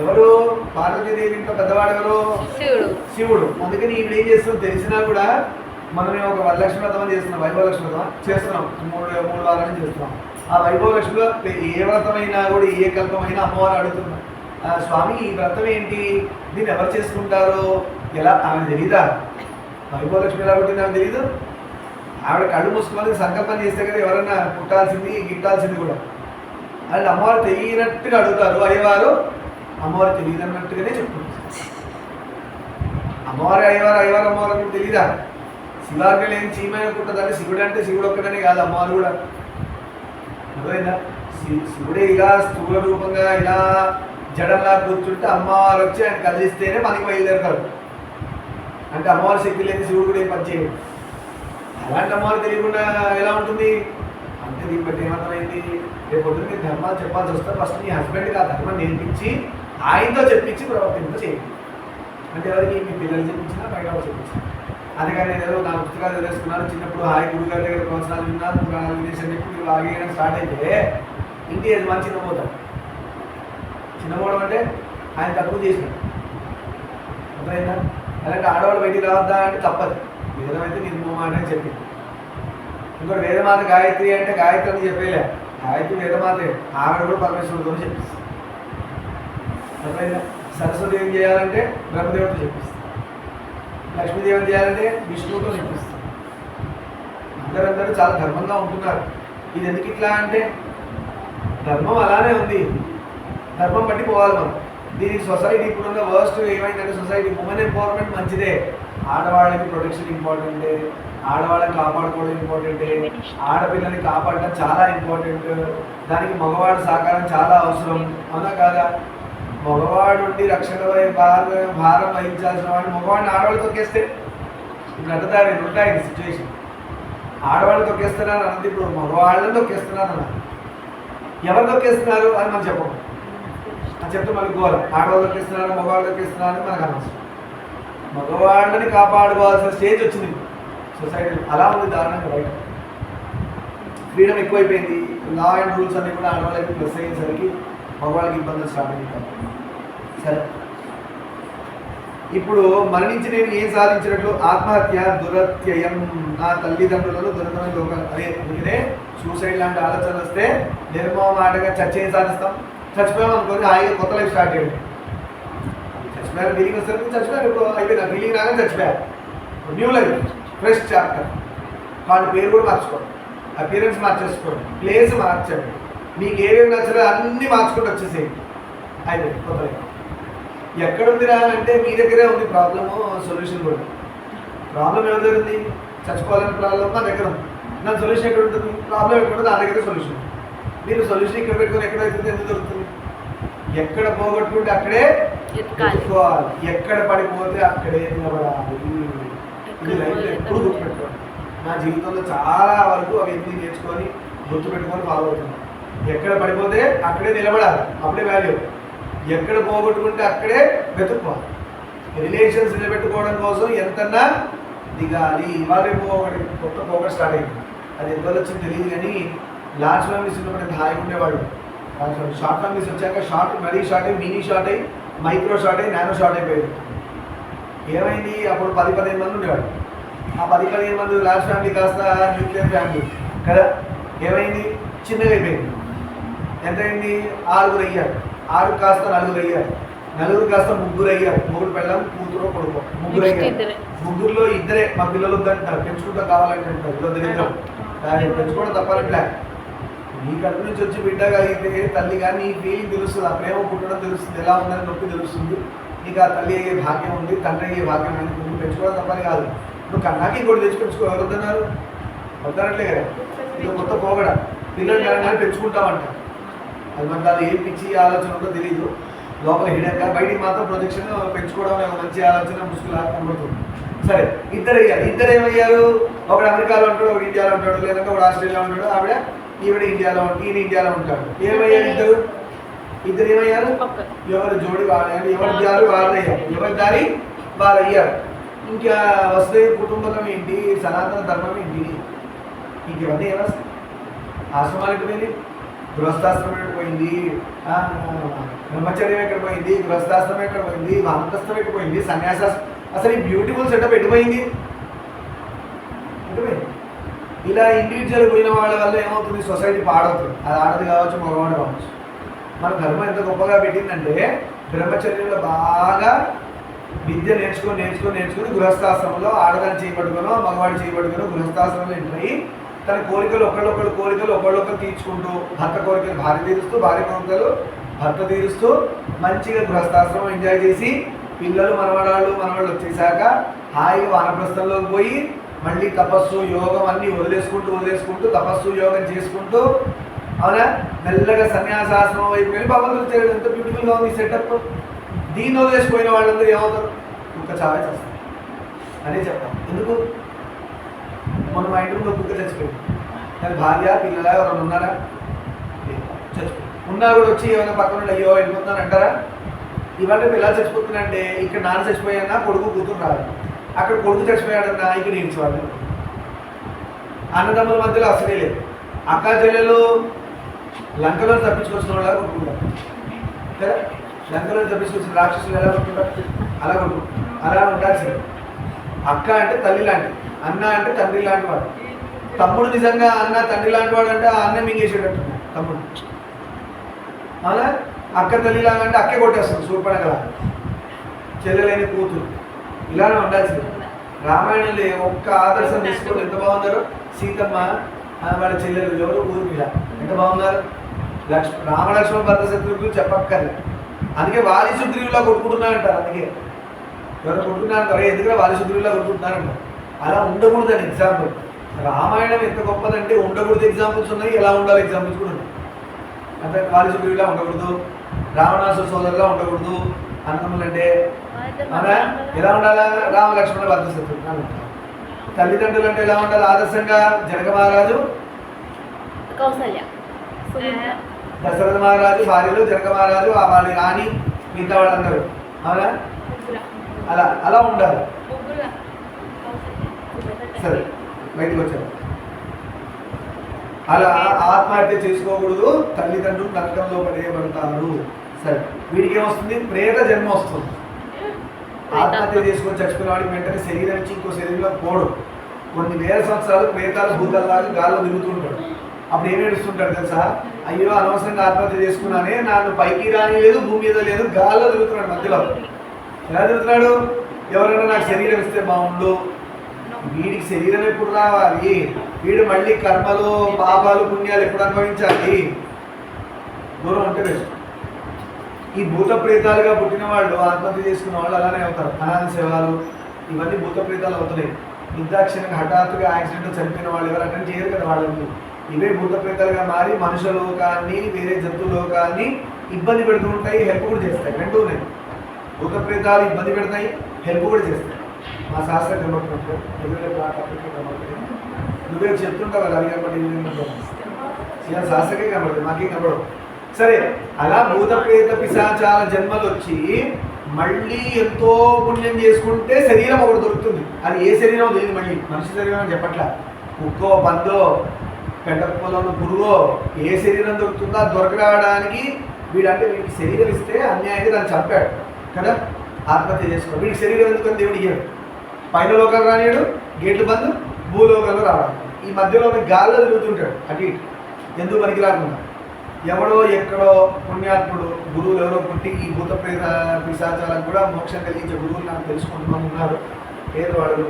ఎవరు? పార్వతీదేవి ఇంట్లో పెద్దవాడు ఎవరు? శివుడు. అందుకని ఈవిడ ఏం చేస్తుంది తెలిసినా కూడా మనం ఒక వరలక్ష్మి వ్రతం చేస్తున్నాం, వైభవలక్ష్మి వ్రతం చేస్తున్నాం, మూడు వారాలు చేస్తున్నాం. ఆ వైభవలక్ష్మిలో ఏ వ్రతమైనా కూడా ఏ కల్పమైనా అమ్మవారు అడుగుతున్నాం, స్వామి ఈ వ్రతం ఏంటి, దీన్ని ఎవరు చేసుకుంటారో ఎలా? ఆమె తెలీదా? వైభవలక్ష్మి ఎలా పుట్టింది ఆమె తెలీదు. ఆవిడ కళ్ళు మూసుకొని సంకల్పం చేస్తే కదా ఎవరన్నా పుట్టాల్సింది గిట్టాల్సింది కూడా. అది అమ్మవారు తెలియనట్టుగా అడుగుతారు. అయ్యవారు అమ్మవారు తెలియదన్నట్టుగానే చెప్తున్నారు. అమ్మవారు అయ్యవారు అమ్మవారు తెలీదా? శివార్గ లేని చీమైన పుట్టదంటే శివుడు అంటే శివుడు ఒక్కడనే కాదు, అమ్మవారు కూడా. అర్థమైందా? శివుడే ఇలా స్థూల రూపంగా ఇలా జడంలా కూర్చుంటే అమ్మవారు వచ్చి ఆయన కదిలిస్తేనే మనకి బయలుదేరతాడు. అంటే అమ్మవారి శక్తి లేని శివుడు కూడా ఏం పని చేయడు. అలాంటి అమ్మవారు తెలియకుండా ఎలా ఉంటుంది అంటే దీన్ని బట్టి ఏమర్థమైంది? రేపు పొద్దున్న మీరు ధర్మాలు చెప్పాల్సి వస్తే ఫస్ట్ నీ హస్బెండ్కి ఆ ధర్మం నేర్పించి ఆయనతో చెప్పించి ప్రవర్తింప చేయండి. అంటే ఎవరికి? మీ పిల్లలు చెప్పించినా బయట చెప్పించిన. అందుకని నేను ఏదో నా పుస్తకాలు చదివేసుకున్నాను, చిన్నప్పుడు హాయి గురుగారి దగ్గర ప్రవచనాలు విన్నాను, పురాణాలు వినేసి చెప్పి మీరు ఆగేయడం స్టార్ట్ అయితే ఇంటి యజమాని చిన్నపోతాడు. చిన్నపోవడం అంటే ఆయన తక్కువ చేసినాడు. అర్థమైందా? అలాంటి ఆడవాళ్ళు బయటికి రావద్దా అంటే తప్పదు. వేదమైతే నిర్మూలన అని చెప్పింది. ఇంకోటి వేదమాత గాయత్రి అంటే గాయత్రి అని చెప్పేలే, గాయత్రి వేదమాతే, ఆవిడ కూడా పరమేశ్వరుడితో చెప్పిస్తుంది. అర్థమైందా? సరస్వతి ఏం చేయాలంటే బ్రహ్మదేవుడితో చెప్పిస్తుంది. లక్ష్మీదేవిని చేయాలంటే విష్ణువుతో చెప్పిస్తుంది. అందరూ చాలా ధర్మంగా ఉంటున్నారు. ఇది ఎందుకు ఇట్లా అంటే ధర్మం అలానే ఉంది, ధర్మం బట్టి పోవాలి మనం. దీనికి సొసైటీ ఇప్పుడున్న వర్స్ట్ ఏమైందంటే సొసైటీ ఉమెన్ ఎంపవర్మెంట్ మంచిదే, ఆడవాళ్ళకి ప్రొటెక్షన్ ఇంపార్టెంటే, ఆడవాళ్ళని కాపాడుకోవడం ఇంపార్టెంటే, ఆడపిల్లని కాపాడడం చాలా ఇంపార్టెంట్. దానికి మగవాడు సహకారం చాలా అవసరం, అవునా కాదా? మగవాడు ఉండి రక్షణ భారం వహించాల్సిన వాడు మగవాడిని ఆడవాళ్ళు తొక్కేస్తే ఇప్పుడు అంటారు ఉంటాయి సిచ్యువేషన్. ఆడవాళ్ళు తొక్కేస్తున్నారు అన్నది ఇప్పుడు మగవాళ్ళని తొక్కేస్తున్నారు అన్న. ఎవరు తొక్కేస్తున్నారు అని మనం చెప్పము, అని చెప్తే మనకు గోల. ఆడవాళ్ళు తొక్కేస్తున్నారు, మగవాళ్ళు తొక్కేస్తున్నారు అని మనకు అనవసరం. మగవాళ్ళని కాపాడుకోవాల్సిన స్టేజ్ వచ్చింది సొసైటీ. అలా ఉంది దారుణంగా. బయట ఫ్రీడమ్ ఎక్కువైపోయింది, లా అండ్ రూల్స్ అన్నీ కూడా ఆడవాళ్ళకి ప్లస్ అయ్యేసరికి మగవాళ్ళకి ఇబ్బందులు స్టార్ట్ అయ్యింది. సరే, ఇప్పుడు మరణించి నేను ఏం సాధించినట్లు? ఆత్మహత్య దురత్యయం, నా తల్లిదండ్రులను దురతమైన లోకాలు. అదే అందుకనే సూసైడ్ లాంటి ఆలోచనలు వస్తే నిర్మమాటగా చచ్చి ఏం సాధిస్తాం? చచ్చిపోయాం అనుకోని హాయిగా కొత్త లైఫ్ స్టార్ట్ చేయండి. చచ్చిపోయారు ఫీలింగ్ వస్తారు, చచ్చిపోయారు ఇప్పుడు అయిపోయింది, ఫీలింగ్ రాగానే చచ్చిపోయారు. New life, fresh chapter. వాళ్ళ పేరు కూడా మార్చుకోండి, అపియరెన్స్ మార్చేసుకోండి, ప్లేస్ మార్చండి, మీకు ఏమేమి నచ్చలేదు అన్నీ మార్చుకుంటూ వచ్చేసేయండి. అయిపోయింది కొత్త లైఫ్. ఎక్కడుందిరా అంటే మీ దగ్గరే ఉంది ప్రాబ్లము, సొల్యూషన్ కూడా. ప్రాబ్లం ఎవరి దగ్గర ఉంది? చచ్చిపోవాలని ప్రాబ్లం నా దగ్గర ఉంది. నా సొల్యూషన్ ఎక్కడ ఉంటుంది? ప్రాబ్లం ఎక్కడ ఉంటుంది? నా దగ్గర సొల్యూషన్. మీరు సొల్యూషన్ ఇక్కడ పెట్టుకొని ఎక్కడ అవుతుంది? ఎందుకు దొరుకుతుంది? ఎక్కడ పోగొట్టుకుంటే అక్కడే ఎత్తుకోవాలి, ఎక్కడ పడిపోతే అక్కడే నిలబడాలి. ఇది లైఫ్లో ఎప్పుడు గుర్తుపెట్టుకోండి. నా జీవితంలో చాలా వరకు అవి ఎన్ని నేర్చుకొని గుర్తుపెట్టుకొని ఫాలో అవుతున్నాను. ఎక్కడ పడిపోతే అక్కడే నిలబడాలి, అప్పుడే వాల్యూ. ఎక్కడ పోగొట్టుకుంటే అక్కడే వెతుక్కోవాలి. రిలేషన్స్ నిలబెట్టుకోవడం కోసం ఎంతన్నా దిగాలి. ఇవాళ ఒకటి కొత్త పోగొట్టు స్టార్ట్ అయింది. అది ఎంత వచ్చింది తెలియదు కానీ లార్జ్ ఫ్యామిలీస్ ఉన్నప్పుడు హాయిగా ఉండేవాళ్ళు. షార్ట్ ఫ్యామిలీస్ వచ్చాక షార్ట్, మరీ షార్ట్ అయ్యి, మినీ షార్ట్ అయ్యి, మైక్రో షార్ట్ అయ్యి, నానో షార్ట్ అయిపోయింది. ఏమైంది? అప్పుడు 10-15 మంది ఉండేవాళ్ళు. ఆ 10-15 మంది లార్జ్ ఫ్యామిలీ కాస్త న్యూక్లియర్ ఫ్యామిలీ కదా. ఏమైంది? చిన్నగా అయిపోయింది. ఎంత అయింది? 6 అయ్యారు. 6 కాస్త 4 అయ్యారు. 4 కాస్త 3 అయ్యారు. 3 పిల్లలు, కూతురు, కొడుకు, 3 అయ్యారు. 3లో 2 మా పిల్లలు వద్దంటారు, పెంచుకుంటా కావాలంటే అంటారు. ఇద్దరు దాన్ని పెంచుకోవడం తప్పాలంటే నీ కడుపు నుంచి వచ్చి బిడ్డగా అయితే తల్లి కానీ నీ ఫీలింగ్ తెలుస్తుంది, ఆ ప్రేమ పుట్టడం తెలుస్తుంది, ఎలా ఉందని నొప్పి తెలుస్తుంది. నీకు ఆ తల్లి అయ్యే భాగ్యం ఉంది, తండ్రి అయ్యే భాగ్యం ఉంది. నువ్వు పెంచుకోవడం తప్పని కాదు. నువ్వు కన్నాకి ఇంకోటి తెచ్చి పెంచుకో. ఎవరు వద్దన్నారు? వద్దనట్లే కదా. ఇది కొత్త పోగడ. పిల్లలు కానీ పెంచుకుంటామంట. అది మనకు అది ఏం పిచ్చి ఆలోచన ఉందో తెలియదు. లోపల హిడక, బయటికి మాత్రం ప్రొజెక్షన్ పెంచుకోవడం మంచి ఆలోచన ముసుగులా కనబడుతుంది. సరే, ఇద్దరు అయ్యారు. ఇద్దరు ఏమయ్యారు? ఒకడు అమెరికాలో ఉంటాడు, ఒకడు ఇండియాలో ఉంటాడు, లేదంటే ఒకడు ఆస్ట్రేలియాలో ఉంటాడు, ఆవిడ ఈవిడ ఇండియాలో ఈయన ఇండియాలో ఉంటాడు. ఏమయ్యారు ఇద్దరు ఏమయ్యారు? ఎవరి జోడి వాళ్ళయ్యారు, ఎవరి దారి వాళ్ళయ్యారు, ఎవరి దారి వాళ్ళయ్యారు. ఇంకా వస్తే కుటుంబం ఏంటి, సనాతన ధర్మం ఏంటి, ఇంక ఇవన్నీ ఏమొస్తాయి? ఆశ్రమాలు ఎక్కడ పోయింది, గృహస్థాశ్రమం ఎక్కడ పోయింది, బ్రహ్మచర్యం ఎక్కడ పోయింది, గృహస్థాశ్రమం ఎక్కడ పోయింది, వానప్రస్థం ఎక్కడ పోయింది, సన్యాసాశ్రమం, అసలు ఈ బ్యూటిఫుల్ సెటప్ ఎటుపోయింది? ఎటుపోయింది? ఇలా ఇండివిజువల్ పోయిన వాళ్ళ వల్ల ఏమవుతుంది, సొసైటీ పాడవుతుంది. అది ఆడది కావచ్చు, మగవాడు కావచ్చు. మన ధర్మం ఎంత గొప్పగా పెట్టిందంటే బ్రహ్మచర్యంలో బాగా విద్య నేర్చుకొని గృహస్థాశ్రమంలో ఆడదాన్ని చేయబడుకునో మగవాడు చేయబడుకునో గృహస్థాశ్రమంలో ఎంటర్ అయ్యి తన కోరికలు ఒకళ్ళొకళ్ళు తీర్చుకుంటూ, భర్త కోరికలు భార్య తీరుస్తూ, భార్య కోరికలు భర్త తీరుస్తూ మంచిగా గృహస్థాశ్రమం ఎంజాయ్ చేసి పిల్లలు మనవాళ్ళు వచ్చేసాక హాయిగా వానప్రస్థంలోకి పోయి మళ్ళీ తపస్సు యోగం అన్నీ వదిలేసుకుంటూ తపస్సు యోగం చేసుకుంటూ, అవునా, మెల్లగా సన్యాసాశ్రమం వైపు వెళ్ళి భగవంతుడు చేయడం ఎంత బ్యూటిఫుల్గా ఉంది ఈ సెటప్. దీన్ని వదిలేసిపోయిన వాళ్ళందరూ ఏమవుతారు? కుక్క చావే చేస్తారు అనే చెప్తాం. ఎందుకు? మొన్న మా ఇంటి ముందు కుక్క చచ్చిపోయింది. కానీ భార్య పిల్లల ఎవరైనా ఉన్నారా? చచ్చిపోయింది. ఉన్నా కూడా వచ్చి ఏమైనా పక్కన అయ్యో వెళ్ళిపోతున్నాను అంటారా? ఇవన్నీ ఎలా చచ్చిపోతున్నాయంటే ఇక్కడ నాన్న చచ్చిపోయానా కొడుకు కూతురు రాదు, అక్కడ కొడుకు చచ్చిపోయాడన్నా ఇక్కడ నిలిచేవాళ్ళు. అన్నదమ్ముల మధ్యలో అసలే లేదు. అక్క చెల్లెలు లంకలో తప్పించుకొచ్చిన వాళ్ళ కొట్టుకుంటారు కదా, లంకలో తప్పించుకొచ్చిన రాక్షసులు ఎలా కొట్టుకుంటారు? అలా ఉండాల్సింది. అక్క అంటే తల్లి లాంటి, అన్న అంటే తండ్రి లాంటి వాడు. తమ్ముడు నిజంగా అన్న తండ్రి లాంటి వాడు అంటే ఆ అన్న మింగేసేటట్టు తమ్ముడు. అలా అక్క తల్లి లాగా అంటే అక్కే కొట్టేస్తుంది సూర్పడగల, చెల్లెలేని కూతురు. ఇలానే ఉండాల్సింది. రామాయణంలో ఒక్క ఆదర్శం తీసుకొని ఎంత బాగున్నారో. సీతమ్మ వాళ్ళ చెల్లెలు ఎవరు ఊర్మిళ ఎంత బాగున్నారు. రామలక్ష్మణ భర్త శత్రుఘ్నులు చెప్పక్కర్లేదు. అందుకే వాలి సుగ్రీవులా కొట్టుకుంటున్నారంటారు. అందుకే ఎవరు కొట్టుకుంటున్నారంటారు, ఎందుకంటే వాలి సుగ్రీవులా కొట్టుకుంటున్నారంటారు. అలా ఉండకూడదని ఎగ్జాంపుల్. రామాయణం ఎంత గొప్పదంటే ఉండకూడదు ఎగ్జాంపుల్స్ ఉన్నాయి, ఎలా ఉండాలి ఎగ్జాంపుల్స్ కూడా ఉన్నాయి. అంటే వాలి సుగ్రీవులా ఉండకూడదు, రావణాసుర సోదరులా ఉండకూడదు. అన్నదమ్ములు అంటే ఎలా ఉండాలా? రామలక్ష్మణ భర్త శత్రుఘ్నులు. తల్లిదండ్రులు అంటే ఎలా ఉండాలి ఆదర్శంగా? జనక మహారాజు, కౌసల్య, దశరథ మహారాజు భార్యలు, జనక మహారాజు వాళ్ళ రాణి, మిగతా వాళ్ళందరూ. అవునా? అలా ఉండాలి. సరే బయటకు వచ్చారు. అలా ఆత్మహత్య చేసుకోకూడదు, తల్లిదండ్రులు నరకంలో పడేయబడతారు. సరే, వీడికి ఏమొస్తుంది? ప్రేత జన్మ వస్తుంది. ఆత్మహత్య చేసుకొని చచ్చిపోయిన వాడికి వెంటనే శరీరం నుంచి ఇంకో శరీరంలో పోడు. కొన్ని వేల సంవత్సరాలు ప్రేతాలు భూతల్లాగా గాల్లో తిరుగుతుంటాడు. అప్పుడు ఏం ఏడుస్తుంటాడు తెలుసా? అయ్యో అనవసరంగా ఆత్మహత్య చేసుకున్నానే, నన్ను పైకి రాని లేదు, భూమి మీద లేదు, గాల్లో తిరుగుతున్నాడు మధ్యలో. ఎలా తిరుగుతున్నాడు? ఎవరైనా నాకు శరీరం ఇస్తే బాగుండు. వీడికి శరీరం ఎప్పుడు రావాలి? వీడు మళ్ళీ కర్మలు పాపాలు పుణ్యాలు ఎప్పుడు అనుభవించాలి? దూరం అంటే బెస్ట్. ఈ భూత ప్రేతాలుగా పుట్టిన వాళ్ళు, ఆత్మహత్య చేసుకున్న వాళ్ళు అలానే అవుతారు. అనాథ సేవలు ఇవన్నీ భూత ప్రేతాలు అవుతున్నాయి. నిర్దాక్షిణ్యంగా హఠాత్తుగా యాక్సిడెంట్ చనిపోయిన వాళ్ళు ఎవరు అటెండ్ చేయరు కదా వాళ్ళని. ఇవే భూత ప్రేతాలుగా మారి మనుష్య లోకాన్ని వేరే జంతు లోకాన్ని ఇబ్బంది పెడుతూ ఉంటాయి, హెల్ప్ కూడా చేస్తాయి. రెండూ ఉన్నాయి. భూత ప్రేతాలు ఇబ్బంది పెడతాయి, హెల్ప్ కూడా చేస్తాయి. మా శాస్త్రం కనబడుతుంటారు, నువ్వే చెప్తుంటావు కదా, అది కనబడి ఇలా శాస్త్రకే కనబడుతుంది, మాకేం కనబడవు. సరే, అలా భూత ప్రేత పిశాచాల జన్మలు వచ్చి మళ్ళీ ఎంతో పుణ్యం చేసుకుంటే శరీరం ఒకటి దొరుకుతుంది. అది ఏ శరీరం తెలియదు, మళ్ళీ మనిషి శరీరం అని చెప్పట్లా. కుక్కో, పందో, పెండకపోలో పురుగో ఏ శరీరం దొరుకుతుందో అది దొరకడానికి వీడంటే వీడికి శరీరం ఇస్తే అన్యాయంగా దాన్ని చంపాడు కదా, ఆత్మహత్య చేసుకో. వీడికి శరీరం ఎందుకని దేవుడు ఇయ్యాడు. పైన లోకాలు రానియాడు, గేట్లు బంద్, భూలోకంలో రావడం. ఈ మధ్యలో గాల్లో తిరుగుతుంటాడు అటు ఇటు, ఎందుకు పనికి రాకుండా. ఎవడో ఎక్కడో పుణ్యాత్ముడు గురువులు ఎవరో పుట్టి ఈ భూత ప్రేత పిశాచాలకు కూడా మోక్షం కలిగించే గురువులు నాకు తెలుసుకుంటున్నాను ఉన్నారు పేదవాళ్ళు.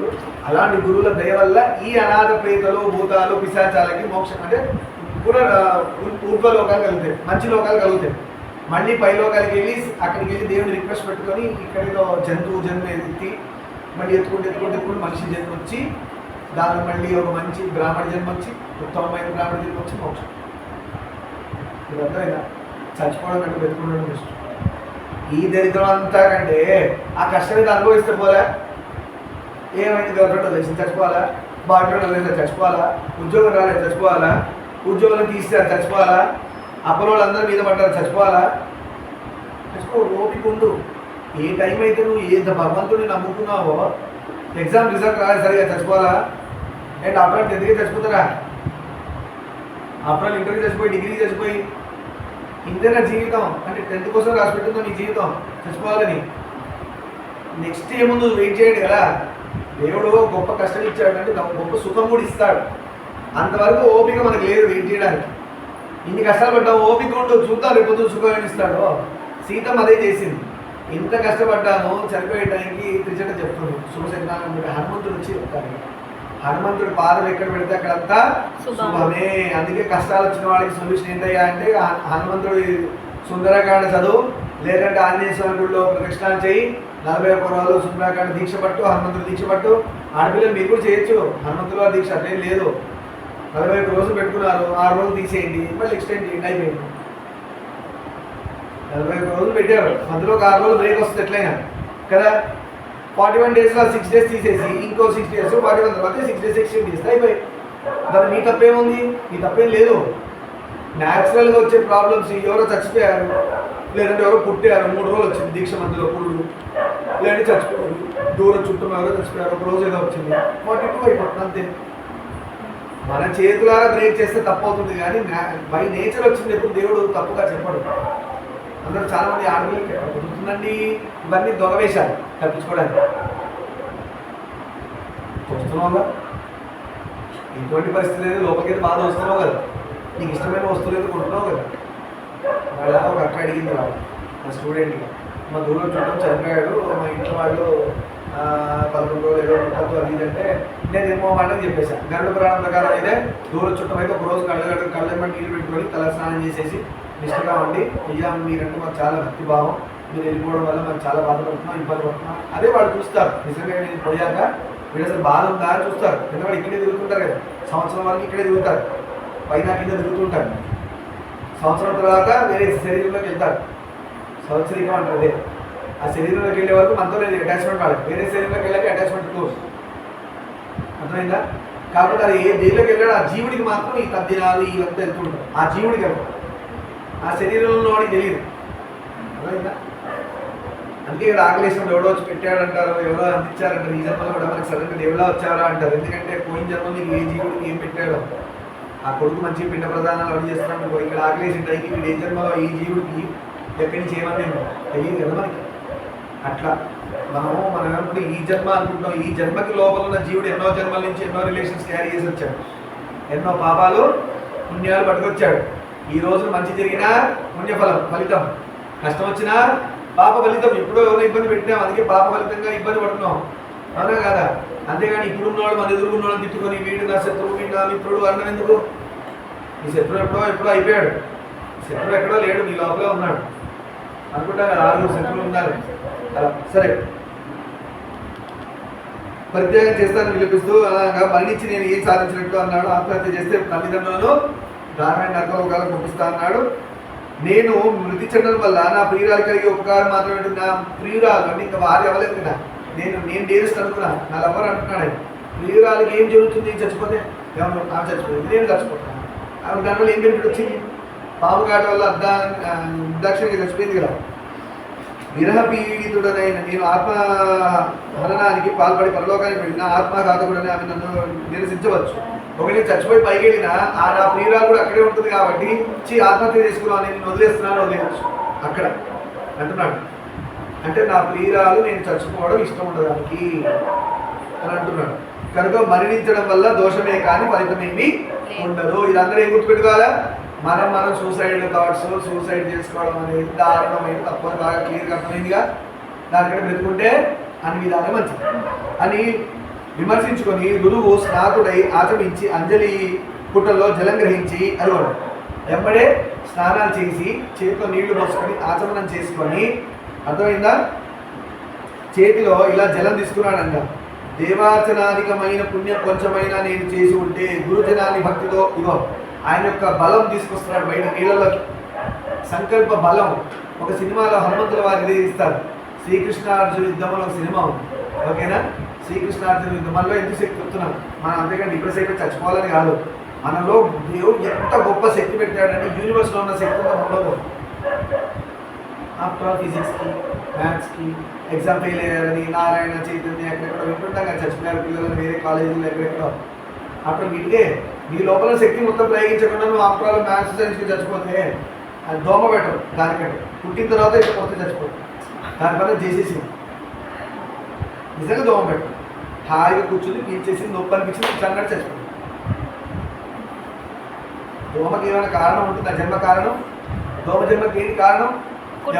అలాంటి గురువుల దయ వల్ల ఈ అనాథ ప్రేతలు భూతాలు పిశాచాలకి మోక్షం అంటే ఊర్ధ్వలోకాలు కలుగుతాయి, మంచి లోకాలు కలుగుతాయి. మళ్ళీ పై లోకాలకి వెళ్ళి అక్కడికి వెళ్ళి దేవుని రిక్వెస్ట్ పెట్టుకొని ఇక్కడితో జంతువు జన్మ ఎత్తి మళ్ళీ ఎత్తుకుంటూ మనిషి జన్మ వచ్చి దానిలో మళ్ళీ ఒక మంచి బ్రాహ్మణ జన్మ వచ్చి ఉత్తమమైన బ్రాహ్మణ జన్మ వచ్చి మోక్షం. ఇదంతా ఇలా చచ్చిపోవడం కంటే బతుకుండడం ఇష్టం. ఈ దరిద్రం అంతా కంటే ఆ కష్టాన్ని అనుభవిస్తే పోలే. ఏమైంది? గవర్నమెంట్ తెలిసి చచ్చిపోవాలా, బాధ్యత తెలిసి చచ్చిపోవాలా, ఉద్యోగం రాలేదు చచ్చిపోవాలా, ఉద్యోగం తీస్తారు చచ్చిపోవాలా? అప్పలోళ్ళు అందరూ మీద పడ్డారు చచ్చిపోవాలా? చచ్చిపో, ఓపిక ఉండు. ఏ టైం అయితే నువ్వు ఏ భగవంతుడిని నమ్ముకున్నావో ఎగ్జామ్ రిజల్ట్ రాలేదు సరిగా చచ్చిపోవాలా? అండ్ అప్పుడు 10th చచ్చిపోతారా? అప్పుడు ఇంటర్వ్యూ చచ్చిపోయి డిగ్రీ చచ్చిపోయి ఇంతేనా జీవితం? అంటే 10th కోసం రాసి పెట్టుందో మీ జీవితం చచ్చిపోవాలని. నెక్స్ట్ ఏముందు వెయిట్ చేయండి కదా. దేవుడు గొప్ప కష్టం ఇచ్చాడు అంటే గొప్ప సుఖం కూడా ఇస్తాడు. అంతవరకు ఓపిక మనకు లేదు వెయిట్ చేయడానికి. ఇన్ని కష్టాలు పడ్డాము, ఓపిక ఉండు, చూద్దాం రేపు సుఖం ఏమిస్తాడో. సీతమ్మ అదే చేసింది. ఇంత కష్టపడ్డాను, చనిపోయే టైంకి త్రిజట చెప్తుంది శుభశక్నాలు. హనుమంతుడు వచ్చి చెప్తాడు, హనుమంతుడు పాదం ఎక్కడ పెడితే అక్కడంతా శుభమే. అందుకే కష్టాలు వచ్చిన వాళ్ళకి సొల్యూషన్ ఏంటయ్యా అంటే హనుమంతుడు సుందరకాండ చదువు, లేదంటే ఆంజనేయ స్వామి గుడిలో ప్రదక్షిణాలు చేయి, 41 రోజులు సుందరకాండ దీక్ష పట్టు, హనుమంతుడు దీక్ష పట్టు. ఆడపిల్లలు మీరు కూడా చేయొచ్చు, హనుమంతుల వారి దీక్ష అట్లేం లేదు. 41 రోజులు పెట్టుకున్నారు, 6 రోజులు తీసేయండి, మళ్ళీ ఎక్స్టెండ్ చేయండి, అయిపోయింది. 41 రోజులు పెట్టారు, మధ్యలో ఒక 6 రోజులు బ్రేక్ వస్తుంది ఎట్లయినా కదా. 41 డేస్లో 6 డేస్ తీసేసి ఇంకో 6 డేస్ 41 తర్వాత 6 డేస్ ఎక్స్టెండ్ చేస్తే అయిపోయి. దాని మీ తప్పేముంది? మీ తప్పేం లేదు. న్యాచురల్గా వచ్చే ప్రాబ్లమ్స్, ఎవరో చచ్చిపోయారు, లేదంటే ఎవరో పుట్టారు, 3 రోజులు వచ్చింది దీక్ష మధ్యలో పురుడు, లేదంటే చచ్చిపోయారు, దూరం చుట్టూ ఎవరో చచ్చిపోయారు, ఒక రోజు ఏదో వచ్చింది, 42 అయిపోతుంది అంతే. మన చేతులారా బ్రేక్ చేస్తే తప్పు అవుతుంది, కానీ బై నేచర్ వచ్చింది ఎప్పుడు దేవుడు తప్పుగా చెప్పడు. అందరూ చాలామంది ఆడపిల్లలకి ఎక్కడ కుదురుతుందండి ఇవన్నీ దొంగవేశాలు తప్పించుకోవడానికి. వస్తున్నావుగా, ఇటువంటి పరిస్థితి లేదు, లోపలికి బాధ వస్తున్నావు కదా, నీకు ఇష్టమైన వస్తువులు అయితే కొంటున్నావు కదా. వాళ్ళ ఒక అక్క అడిగింది వాళ్ళు, మా స్టూడెంట్గా, మా దూరం చుట్టం చనిపోయాడు, మా ఇంట్లో వాళ్ళు 11 రోజులు ఏదో ఉంటుంది అది అంటే నేను ఏమో అని చెప్పేశాను. గరుడ పురాణం ప్రకారం అయితే దూరం చుట్టం అయితే ఒక రోజు కళ్ళెమ్మని నీళ్ళు పెట్టుకొని తల స్నానం చేసేసి నిష్ఠగా ఉండి, అయ్యా మీరంటే మాకు చాలా భక్తి భావం, మీరు వెళ్ళిపోవడం వల్ల మాకు చాలా బాధపడుతున్నాం, ఇబ్బంది పడుతున్నాం, అదే వాళ్ళు చూస్తారు. నిజంగా నేను పోయాక వీడు అసలు బాధ ఉందా అని చూస్తారు. ఎందుకంటే ఇక్కడే తిరుగుతుంటారు కదా, సంవత్సరం వరకు ఇక్కడే తిరుగుతారు, పైన కింద తిరుగుతుంటారు. సంవత్సరం తర్వాత వేరే శరీరంలోకి వెళ్తారు, సంవత్సరికం అంటారు అదే. ఆ శరీరంలోకి వెళ్ళే వరకు మనతో అటాచ్మెంట్ వాళ్ళకి, వేరే శరీరంలోకి వెళ్ళాక అటాచ్మెంట్ క్లోజ్. అర్థమైందా? కాకపోతే అది ఏ దేనిలోకి వెళ్ళాడు, ఆ జీవుడికి మాత్రం ఈ తద్దినాలు ఇవంతా వెళ్తుంటారు, ఆ జీవుడికి వెళ్తారు, ఆ శరీరంలో వాడికి తెలియదు. అర్థమైందా? అందుకే ఇక్కడ ఆకలేసినప్పుడు ఎవడో వచ్చి పెట్టాడంటారు, ఎవరో అందించారంటారు. ఈ జన్మలో కూడా మనకి సడన్గా దేవుడా వచ్చారా అంటారు. ఎందుకంటే పోయిన జన్మలో నీకు ఏ జీవుడికి ఏం పెట్టాడో, ఆ కొడుకు మంచి పిండ ప్రధానాలు అవి చేస్తున్నాడు, ఇక్కడ ఆకలేసిన టైంకి వీడు ఏ జన్మలో ఈ జీవుడికి ఎక్కడి నుంచి ఏమని తెలియదు కదా మనకి. అట్లా మనం ఏమనుకుంటే ఈ జన్మ అనుకుంటాం, ఈ జన్మకి లోపల ఉన్న జీవుడు ఎన్నో జన్మల నుంచి ఎన్నో రిలేషన్స్ క్యారీ చేసి వచ్చాడు, ఎన్నో పాపాలు పుణ్యాలు పట్టుకొచ్చాడు. ఈ రోజు మంచి జరిగినా ఫలితం, కష్టం వచ్చినా పాప ఫలితం. ఎప్పుడో ఎవరో ఇబ్బంది పెట్టినాం, అందుకే పాప ఫలితంగా ఇబ్బంది పడుతున్నాం, అవునా కదా? అంతేగాని ఇప్పుడున్నవాడు మన ఎదురుగున్నవాడు తిట్టుకొని వీడు నా శత్రువు, వీడు నా మిత్రుడు అన్నం ఎందుకు? ఈ శత్రువు ఎప్పుడో అయిపోయాడు. శత్రువు ఎక్కడో లేడు, మీ లోపలే ఉన్నాడు అనుకుంటా కదా. 6 శత్రువులు ఉన్నారు అలా. సరే, పరిత్యాగం చేస్తానని విలపిస్తూ అలాగా మరణించి నేను ఏం సాధించినట్టు అన్నాడు. ఆత్మహత్య చేస్తే తల్లిదండ్రులను దారుణమైన నరకలోకాలకు పంపిస్తా అన్నాడు. నేను మృతి చెందడం వల్ల నా ప్రియురాలు కలిగే ఉపకారం మాత్రమే, నా ప్రియురాలు అంటే ఇంకా భార్య అవ్వలేదు కదా, నేను డేరెస్ట్ అనుకున్నా, నా లవర్ అంటున్నాడు. ప్రియురాలకి ఏం జరుగుతుంది చచ్చిపోతే? ఆమె చచ్చిపోయింది, నేను చచ్చిపోతాను. ఆమె దానివల్ల ఏం బెనిఫిట్ వచ్చింది? పాము కాట వల్ల నిర్దాక్షిణ్యంగా చచ్చిపోయింది కదా. విరహ పీడితుడనైన నేను ఆత్మహరణానికి పాల్పడి పరలోకానికి వెళ్ళిన ఆత్మఘాతకుడని ఆమె నన్ను నిరసించవచ్చు. ఒకటి చచ్చిపోయి పైకి వెళ్ళినా నా ప్రియురాలు కూడా అక్కడే ఉంటుంది కాబట్టి ఆత్మహత్య చేసుకున్నాను, నేను వదిలేస్తున్నాను, వదిలేయచ్చు అక్కడ అంటున్నాడు. అంటే నా ప్రియురాలు నేను చచ్చిపోవడం ఇష్టం ఉండడానికి అని అంటున్నాడు. కనుక మరణించడం వల్ల దోషమే కానీ ఫలితమేమీ ఉండదు. ఇది అందరూ ఏం గుర్తుపెట్టుకోవాలా? మనం సూసైడ్ థాట్స్, సూసైడ్ చేసుకోవడం అనేది దారుణమైన తప్ప బాగా క్లియర్గా అర్థమైందిగా. దానికంటే బ్రతుకుంటే అన్ని విధాలు మంచిది అని విమర్శించుకొని గురువు స్నాతుడై ఆచమించి అంజలి పుట్టల్లో జలం గ్రహించి అదిగోడు వెంబడే స్నానాలు చేసి చేతిలో నీళ్లు పోసుకొని ఆచమనం చేసుకొని, అర్థమైందా, చేతిలో ఇలా జలం తీసుకున్నాడంట. దేవార్చనాధికమైన పుణ్యం కొంచెమైనా నేను చేసి ఉంటే గురుజనాన్ని భక్తితో ఇగో ఆయన యొక్క బలం తీసుకొస్తున్నాడు బయట నీళ్ళలోకి. సంకల్ప బలం. ఒక సినిమాలో హనుమంతుల వారి ఇస్తారు, శ్రీకృష్ణార్జున యుద్ధంలో ఒక సినిమా ఉంది, ఓకేనా? శ్రీకృష్ణార్జున యుద్ధంలో ఎంతసేపు చెప్తున్నాను మనం, అంతేకంటే ఇప్పుడు సేపు చచ్చిపోవాలని కాదు. మనలో దేవుడు ఎంత గొప్ప శక్తి పెట్టాడని యూనివర్స్లో ఉన్న శక్తి అంతా మనలో ఆఫ్టర్ ఆల్ ఫిజిక్స్కి మ్యాథ్స్కి ఎగ్జామ్ ఫెయిల్ అయ్యారని నారాయణ చైతన్య ఎక్కడెక్కడ వింటుంటాం కదా చచ్చిపోయారు పిల్లలు వేరే కాలేజీలో ఎక్కడెక్కడో అప్పుడు వీటికే నీ లోపల శక్తి మొత్తం ప్రయోగించకుండా నువ్వు ఆఫ్టర్ ఆల్ మ్యాథ్స్ సైన్స్కి చచ్చిపోతే అది దోమ పెట్టరు దానికంటే పుట్టిన తర్వాత ఇట్లా కొత్త చచ్చిపోతుంది దాని పని చేసేసి నిజంగా దోమ పెట్టరు హాయిగా కూర్చుని పీల్చేసి నొప్పి అనిపించింది చల్లగా చచ్చిపోతుంది దోమకి ఏమైనా కారణం ఉంటుంది ఆ జన్మ కారణం దోమ జన్మకి ఏంటి కారణం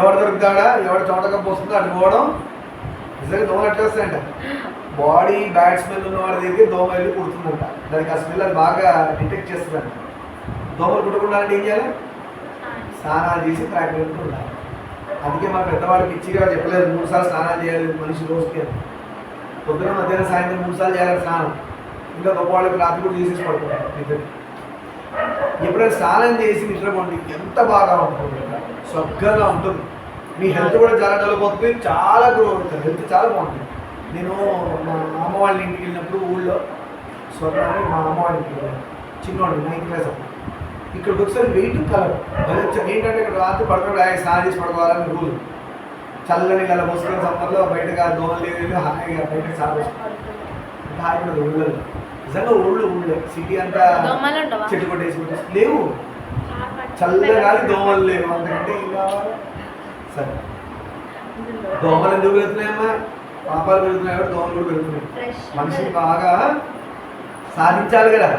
ఎవడు దొరుకుతాడా ఎవడు చోటగా పోస్తుందో అటు పోవడం నిజంగా దోమలు ఎట్లా వస్తాయంట బాడీ బ్యాడ్ స్మెల్ ఉన్న వాడి దగ్గర దోమ వెళ్ళి కుడుతుందంట దానికి ఆ స్మెల్ అది బాగా డిటెక్ట్ చేస్తుందంట దోమలు కుట్టకుండా అంటే ఏం చేయాలి స్నానాలు చేసి ప్రాక్టికల్ ఉండాలి అందుకే మన పెద్దవాళ్ళు పిచ్చిగా చెప్పలేదు 3 సార్లు స్నానాలు చేయాలి మనిషి రోజుకి పొద్దున మధ్యాహ్నం సాయంత్రం 3 సార్లు చేయాలి స్నానం ఇంకా గొప్ప వాళ్ళకి రాత్రి కూడా చేసేసి పడుకుంటారు నిద్ర ఎప్పుడైనా స్నానం చేసి నిద్రపోండి ఎంత బాగా ఉంటుంది స్వర్గంగా ఉంటుంది మీ హెల్త్ కూడా చాలా డెవలప్ అవుతుంది చాలా గ్రో అవుతుంది హెల్త్ చాలా బాగుంటుంది నేను మా అమ్మ వాళ్ళ ఇంటికి వెళ్ళినప్పుడు ఊళ్ళో స్వర్గాన్ని మా అమ్మ వాళ్ళ ఇంటికి వెళ్ళాను చిన్నవాడు 9th క్లాస్ అప్పుడు ఇక్కడికి ఒకసారి వెయిట్ కలర్ ఏంటంటే ఇక్కడ రాత్రి పడుకోవడం స్నానం చేసి పడుకోవాలని రూల్ చల్లని గల మోసుకొని సమ్మర్లో బయటగా దోమలు లేవు హాయిగా బయటకు చాలా హాయిగా ఊళ్ళో నిజంగా ఊళ్ళో సిటీ అంతా చెట్టు కొట్టేసి లేవు చల్లగా దోమలు లేవు అంతకంటే ఇంకా సరే దోమలు ఎందుకు పెరుగుతున్నాయమ్మా పాపాలు పెరుగుతున్నాయి కాబట్టి దోమలు కూడా పెరుగుతున్నాయి మనిషిని బాగా సాధించాలి కదా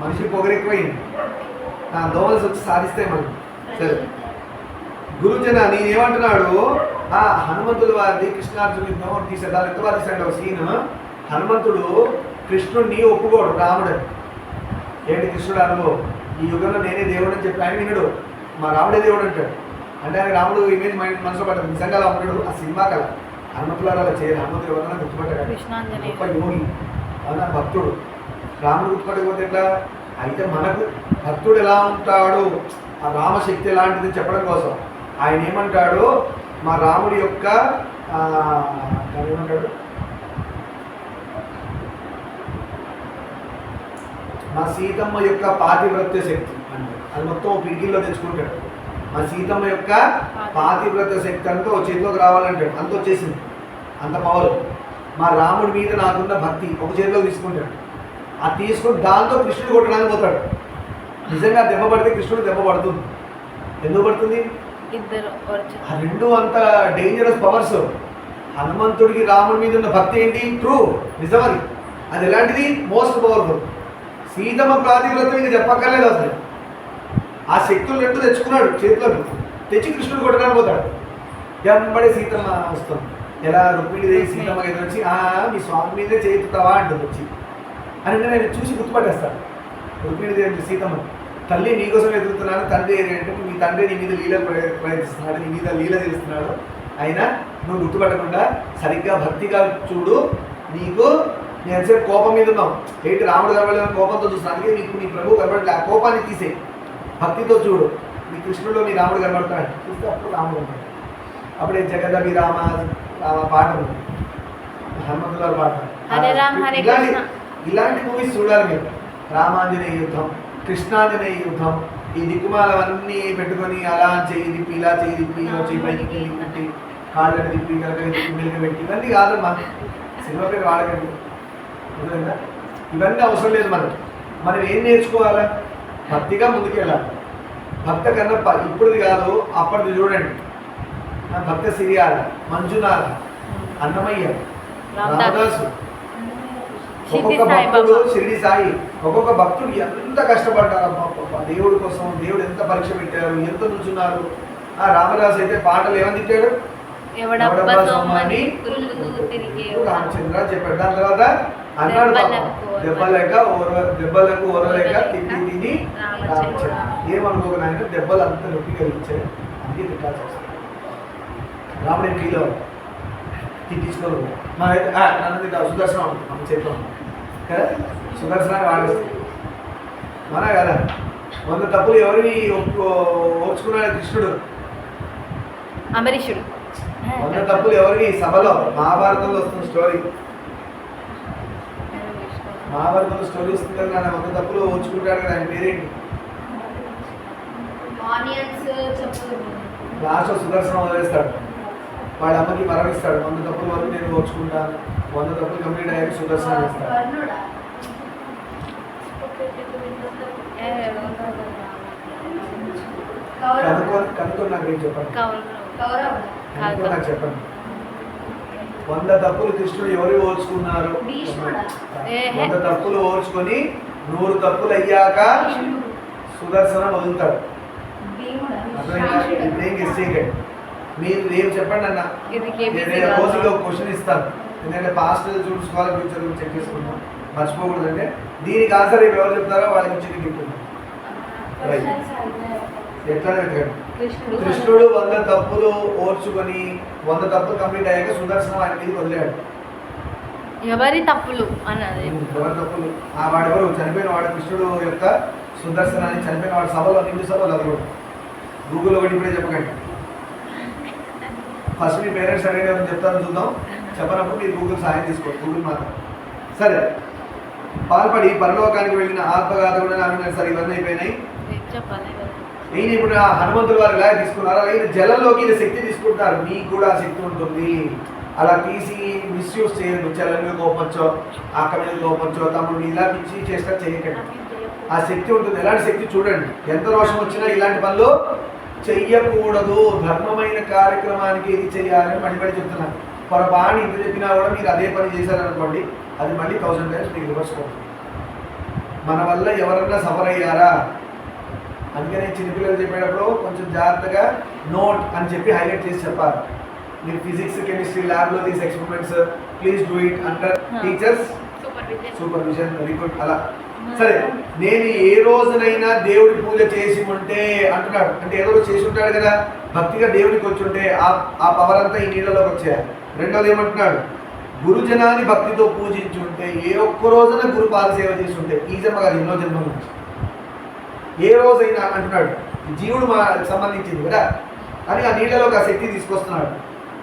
మనిషి పొగరెక్కువైంది దోమలు వచ్చి సాధిస్తాయి మనం సరే గురుజన నేనేమంటున్నాడు హనుమంతుడు వారిది కృష్ణార్జున యుద్ధం తీసాడు దాని ఎంత బాగా తీసాడు ఒక సీన్ హనుమంతుడు కృష్ణుడిని ఒప్పుకోడు రాముడని ఏంటి కృష్ణుడు అనుభవం ఈ యుగంలో నేనే దేవుడు అని చెప్పి ఆయన వినడు మా రాముడే దేవుడు అంటాడు అంటే ఆయన రాముడు ఇమేజ్ మనసులో పడ్డాడు నిజంగా అలా ఉన్నాడు ఆ సినిమా కల హనుమంతులు అలా చేయరు హనుమంతుడు ఎవరన్నా గుర్తుపట్టాడు గొప్ప యోగి అన్న భక్తుడు రాముడు గుర్తుపట్టకపోతే ఎట్లా అయితే మనకు భక్తుడు ఎలా ఉంటాడు ఆ రామశక్తి ఎలాంటిది చెప్పడం కోసం ఆయన ఏమంటాడు మా రాముడి యొక్క ఏమంటాడు మా సీతమ్మ యొక్క పాతివ్రత్య శక్తి అంటే అది మొత్తం పిడికిల్లో తెచ్చుకుంటాడు మా సీతమ్మ యొక్క పాతివ్రత్య శక్తి అంతా ఒక చేతిలోకి రావాలంటాడు అంత వచ్చేసింది అంత పవర్ మా రాముడి మీద నాకున్న భక్తి ఒక చేతిలోకి తీసుకుంటాడు ఆ తీసుకుని దాంతో కృష్ణుడు కొట్టడానికి పోతాడు నిజంగా దెబ్బ పడితే కృష్ణుడు దెబ్బ పడుతుంది ఎందుకు పడుతుంది ఆ రెండు అంత డేంజరస్ పవర్స్ హనుమంతుడికి రాముడి మీద ఉన్న భక్తి ఏంటి ట్రూ నిజమది అది ఎలాంటిది మోస్ట్ పవర్ఫుల్ సీతమ్మ ప్రాతివ్రతం ఇంకా చెప్పక్కర్లేదు అసలు ఆ శక్తులు రెండు తెచ్చుకున్నాడు చేతిలోకి తెచ్చి కృష్ణుడు కొట్టడానికి పోతాడు వెంబడి సీతమ్మ వస్తుంది ఎలా రుక్మిణిదేవి సీతమ్మ ఎదురొచ్చి మీ స్వామి మీదే చేతుతావా అంటుంది వచ్చి అని నేను చూసి గుర్తుపట్టేస్తాను రుక్మిణిదేవి సీతమ్మ తల్లి నీకోసం ఎదుగుతున్నాను తండ్రి ఏంటంటే మీ తండ్రి నీ మీద లీల ప్రయత్నిస్తున్నాడు నీ మీద లీల చేస్తున్నాడు అయినా నువ్వు గుర్తుపట్టకుండా సరిగ్గా భక్తిగా చూడు నీకు నేను ఎంతసేపు కోపం మీద ఉన్నావు ఏంటి రాముడు కనబడలేని కోపంతో చూస్తున్నాను అందుకే నీకు నీ ప్రభు కనబడలే ఆ కోపాన్ని తీసే భక్తితో చూడు నీ కృష్ణుడిలో నీ రాముడు కనబడతాడు చూస్తే అప్పుడు రాముడు ఉంటాడు అప్పుడే జగదభి రామ పాట ఉంది హనుమంతుల పాట ఇలాంటి మూవీస్ చూడాలి మీరు రామాంజనేయ యుద్ధం కృష్ణాంజనేయ యుద్ధం ఈ దిక్కుమాలవన్నీ పెట్టుకొని అలా చేయి దిప్పి ఇలా చేయి దిప్పి ఇలా చేయి పైకి పెట్టి కాళ్ళని దిప్పి కనుక దిప్పి పెట్టి ఇవన్నీ కాదమ్మా సినిమా పేరు వాడకండి ఇవన్నీ అవసరం లేదు మనం ఏం నేర్చుకోవాలా భక్తిగా ముందుకెళ్ళాలి భక్త కన్నా ఇప్పుడుది కాదు అప్పటిది చూడండి భక్త సిరియాల మంజునాథ అన్నమయ్య రామదాసు ఒక్కొక్క భక్తుడు షిరిడి సాయి ఒక్కొక్క భక్తుడు ఎంత కష్టపడ్డారు దేవుడి కోసం దేవుడు ఎంత పరీక్ష పెట్టారు ఎంత నుంచున్నారు రామదాసు అయితే పాటలు ఏమని తిట్టాడు రామచంద్ర చెప్పాడు దాని తర్వాత అన్నాడు దెబ్బలకు ఓరలేక తిండి తిని రామచంద్ర ఏమనుకోక నాయన దెబ్బలు అంత నొప్పి కలిగించాడు అందుకే తిట్టాల్సి వస్తుంది రాముడి ఫీల్ తిట్టించుకోరు మనైతే నన్ను తింటా సుదర్శనం మన చేతిలో కదా సుదర్శనాన్ని వాడేస్తుంది మన కదా 100 తప్పులు ఎవరిని ఓర్చుకున్నాడు కృష్ణుడు అమరీషుడు 100 తప్పులు ఎవరికి సభలో మహాభారతంలో వస్తున్న స్టోరీ మహాభారతంలో స్టోరీ వస్తుంది కదా, నా 100 తప్పులు ఓర్చుకుంటాడు కదా, ఆయన పేరేంటి? ఆనియన్స్ చెప్పులు. లాస్ట్ సుదర్శనం వదిలేస్తాడు, వాళ్ళ అమ్మకి మరణిస్తాడు. 100 తప్పుల వరకు నేను ఓర్చుకుంటాను, 100 తప్పులు కంప్లీట్ అయ్యాక సుదర్శనం ఇస్తాడు. కర్ణుడా? కనుక్కొని నాకు ఏం చెప్పండి, కౌరవుడా? కనుక్కొని నాకు చెప్పండి. 100 తప్పులు కృష్ణుడు ఎవరు ఓర్చుకున్నారు? భీష్ముడా? 100 తప్పులు ఓర్చుకొని 100 తప్పులు అయ్యాక సుదర్శనం వదులుతాడు. భీముడా? ఇప్పుడేం గెస్ చేయకండి, మీరు ఏం చెప్పండి అన్న. నేను రోజులో క్వశ్చన్ ఇస్తాను, ఎందుకంటే పాస్ట్ చూసుకోవాలి, ఫ్యూచర్ గురించి చెక్ చేసుకుంటాం, మర్చిపోకూడదు. అంటే దీనికి ఆన్సర్ ఎవరు చెప్తారో వాళ్ళకి ఇచ్చి గిఫ్ట్. ఎట్లా పెట్టండి. కృష్ణుడు 100 తప్పులు ఓర్చుకొని 100 తప్పులు కంప్లీట్ అయ్యాక సుదర్శనం ఆయన మీద వదిలాడు. ఎవరి తప్పులు అన్నది? ఎవరి తప్పులు? వాడెవరు? చనిపోయిన వాడు కృష్ణుడు యొక్క సుదర్శనాన్ని చనిపోయిన వాడు సభలో, నిండు సభలో అదొకటి. గూగుల్లో ఒకటి ఇప్పుడే చెప్పకండి. ఫస్ట్ మీ పేరెంట్స్ అడిగిన ఎవరు చెప్తారో చూద్దాం, చెప్పనప్పుడు మీరు గూగుల్ సాయం తీసుకోండి, గూగుల్ మాత్రం. సరే, పాల్పడి పరలోకానికి వెళ్ళిన ఆత్మగాథ కూడా నాకు సరే ఇవన్నీ అయిపోయినాయి. ఈయన ఇప్పుడు హనుమంతుడు వారు ఇలా తీసుకున్నారు, అలాగే జలంలోకి ఇది శక్తి తీసుకుంటారు. మీకు కూడా ఆ శక్తి ఉంటుంది, అలా తీసి మిస్యూజ్ చేయదు. చెల్లెల మీద కోపంచో, అక్క మీద కోపంచో, తమ్ముడు ఇలా పిచ్చి చేస్తా చేయకండి. ఆ శక్తి ఉంటుంది. ఎలాంటి శక్తి చూడండి, ఎంత రోషం వచ్చినా ఇలాంటి పనులు చెయ్యకూడదు. ధర్మమైన కార్యక్రమానికి ఇది చెయ్యాలని మళ్ళీ చెప్తున్నాను. పొరపాటు ఇంత చెప్పినా కూడా మీరు అదే పని చేశారనుకోండి, అది మళ్ళీ 1000 టైమ్స్ మీకు రివర్స్ అవుతుంది. మన వల్ల ఎవరన్నా సఫర్ అయ్యారా? అందుకనే చిన్నపిల్లలు చెప్పేటప్పుడు కొంచెం జాగ్రత్తగా నోట్ అని చెప్పి హైలైట్ చేసి చెప్పాలి. మీరు ఫిజిక్స్ కెమిస్ట్రీ ల్యాబ్లో తీసే ఎక్స్పెరిమెంట్స్ ప్లీజ్ డూ ఇట్ అంటారు టీచర్స్, సూపర్విజన్, వెరీ గుడ్. అలా సరే, నేను ఏ రోజునైనా దేవుడి పూజ చేసి ఉంటే అంటున్నాడు, అంటే ఏదో చేసి ఉంటాడు కదా, భక్తిగా దేవుడికి వచ్చి ఉంటే ఆ పవర్ అంతా ఈ నీళ్ళలోకి వచ్చేయాలి. రెండోది ఏమంటున్నాడు, గురుజనాన్ని భక్తితో పూజించి ఉంటే, ఏ ఒక్క రోజున గురు పాద సేవ చేసి ఉంటే, ఈ జన్మ కాదు ఎన్నో జన్మ నుంచి, ఏ రోజైనా అంటున్నాడు. జీవుడు సంబంధించింది కదా అని ఆ నీళ్ళలోకి ఆ శక్తి తీసుకొస్తున్నాడు.